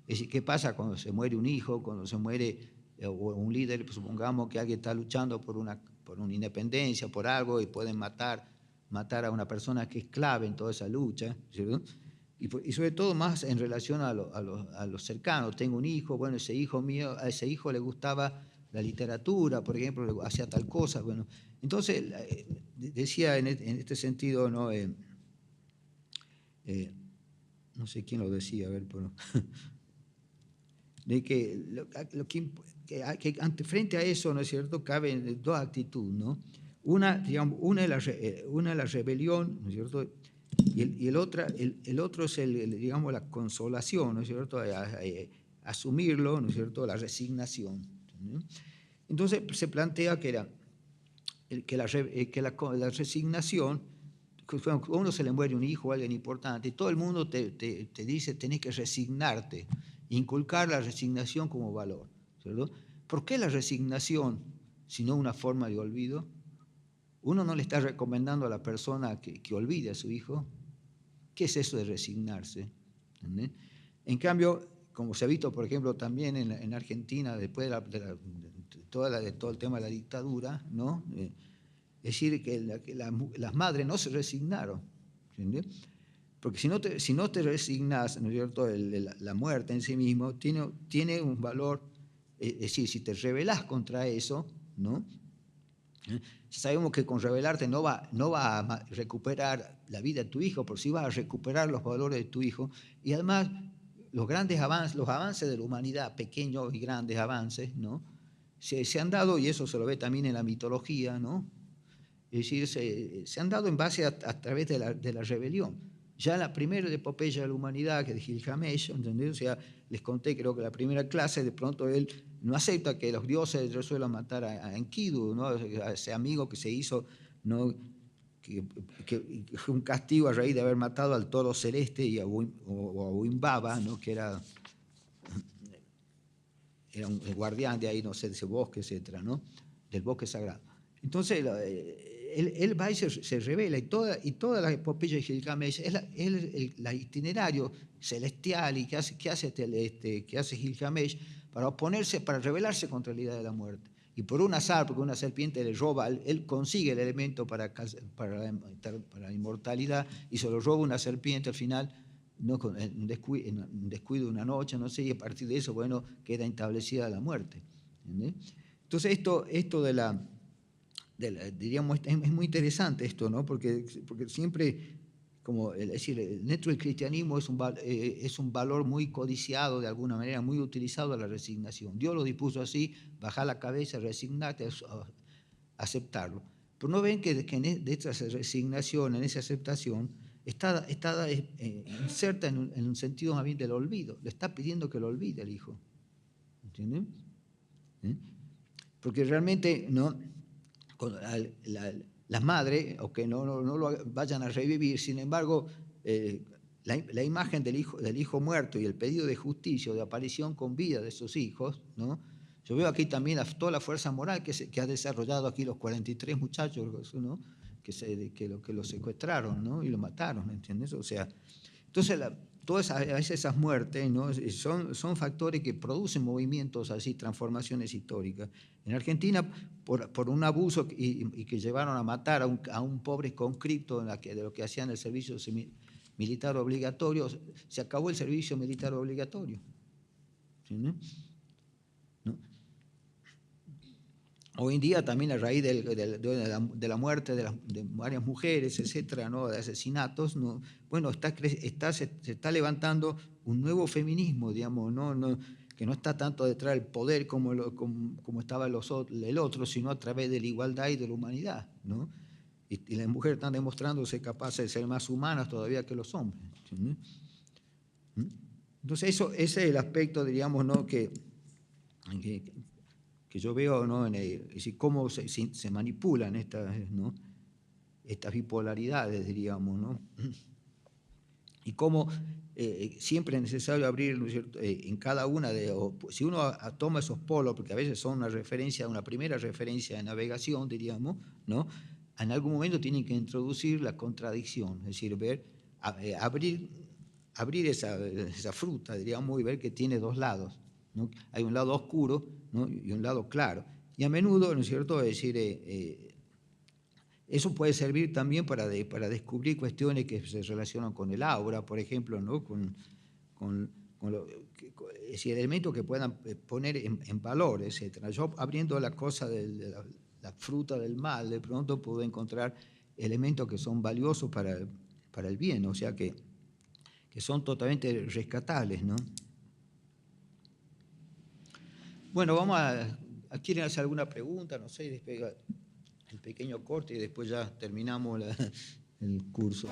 [SPEAKER 1] Es decir, ¿qué pasa cuando se muere un hijo, cuando se muere o un líder? Pues supongamos que alguien está luchando por una independencia, por algo, y pueden matar a una persona que es clave en toda esa lucha, ¿cierto? Y sobre todo más en relación a los cercanos. Tengo un hijo, bueno, ese hijo mío, a ese hijo le gustaba la literatura, por ejemplo, hacía tal cosa, bueno. Entonces, decía en este sentido, ¿no? No sé quién lo decía, a ver, pero de que, frente a eso, ¿no es cierto?, caben dos actitudes, ¿no? Una, digamos, una es la rebelión, ¿no es cierto?, y el otro es, digamos, la consolación, ¿no es cierto?, asumirlo, ¿no es cierto?, la resignación, ¿no? Entonces se plantea que la resignación, cuando a uno se le muere un hijo o alguien importante, todo el mundo te dice tenés que resignarte, inculcar la resignación como valor, ¿cierto? ¿Por qué la resignación, sino una forma de olvido? Uno no le está recomendando a la persona que olvide a su hijo. ¿Qué es eso de resignarse? ¿Entendés? En cambio, como se ha visto, por ejemplo, también en Argentina, después de todo el tema de la dictadura, ¿no? Es decir, que las madres no se resignaron, ¿entendés? Porque si no te resignas, ¿no es cierto?, la muerte en sí mismo tiene un valor, es decir, si te rebelás contra eso, ¿no? Sabemos que con rebelarte no va a recuperar la vida de tu hijo, pero sí va a recuperar los valores de tu hijo. Y además, los avances de la humanidad, pequeños y grandes avances, ¿no?, se han dado, y eso se lo ve también en la mitología, ¿no? Es decir, se han dado en base a través de la rebelión. Ya la primera epopeya de la humanidad, que es de Gilgamesh, ¿entendés? O sea, les conté, creo que la primera clase, de pronto él no acepta que los dioses resuelvan matar a Enkidu, ¿no?, a ese amigo que se hizo, ¿no?, que fue un castigo a raíz de haber matado al toro celeste y a Uimbaba, ¿no?, que era un guardián de ahí, no sé, de ese bosque, etcétera, ¿no?, del bosque sagrado. Entonces, él va y se revela, y toda la epopeya de Gilgamesh es el itinerario celestial y que hace Gilgamesh para oponerse, para rebelarse contra la idea de la muerte. Y por un azar, porque una serpiente le roba, él consigue el elemento para la inmortalidad y se lo roba una serpiente al final, ¿no?, en un descuido de una noche, no sé, y a partir de eso, bueno, queda establecida la muerte, ¿entendés? Entonces, esto diríamos, es muy interesante esto, ¿no? Porque siempre, es decir, dentro del cristianismo es un valor muy codiciado, de alguna manera, muy utilizado a la resignación. Dios lo dispuso así: bajar la cabeza, resignarte, aceptarlo. Pero no ven que de esta resignación, en esa aceptación, está inserta en un sentido más bien del olvido. Le está pidiendo que lo olvide el hijo. ¿Entienden? Porque realmente no, las madres, aunque no lo vayan a revivir, sin embargo, la imagen del hijo muerto y el pedido de justicia o de aparición con vida de sus hijos, ¿no? Yo veo aquí también toda la fuerza moral que ha desarrollado aquí los 43 muchachos, ¿no?, que lo secuestraron, ¿no?, y lo mataron, ¿entiendes? O sea, entonces todas esas muertes, ¿no?, son factores que producen movimientos así, transformaciones históricas. En Argentina, por un abuso y que llevaron a matar a un pobre conscripto de lo que hacían el servicio militar obligatorio, se acabó el servicio militar obligatorio, ¿sí, no? Hoy en día también a raíz de la muerte de varias mujeres, etcétera, ¿no?, de asesinatos, ¿no?, bueno, se está levantando un nuevo feminismo, digamos, ¿no? que no está tanto detrás del poder como estaba el otro, sino a través de la igualdad y de la humanidad, ¿no? Y las mujeres están demostrándose capaces de ser más humanas todavía que los hombres. ¿Sí? Entonces, ese es el aspecto, diríamos, ¿no? que yo veo, ¿no? Es decir, cómo se manipulan estas, ¿no? Estas bipolaridades, diríamos, ¿no? Y cómo siempre es necesario abrir, ¿no es cierto?, en cada una si uno toma esos polos, porque a veces son una primera referencia de navegación, diríamos, ¿no? En algún momento tienen que introducir la contradicción, es decir, abrir esa fruta, diríamos, y ver que tiene dos lados, ¿no? Hay un lado oscuro, ¿no? Y un lado claro. Y a menudo, ¿no es cierto?, es decir, eso puede servir también para descubrir cuestiones que se relacionan con el aura, por ejemplo, ¿no? Es decir, elementos que puedan poner en valor, etc. Yo abriendo la cosa de la fruta del mal, de pronto puedo encontrar elementos que son valiosos para el bien, o sea que son totalmente rescatables, ¿no? Bueno, ¿quieren hacer alguna pregunta? No sé, después el pequeño corte y después ya terminamos el curso.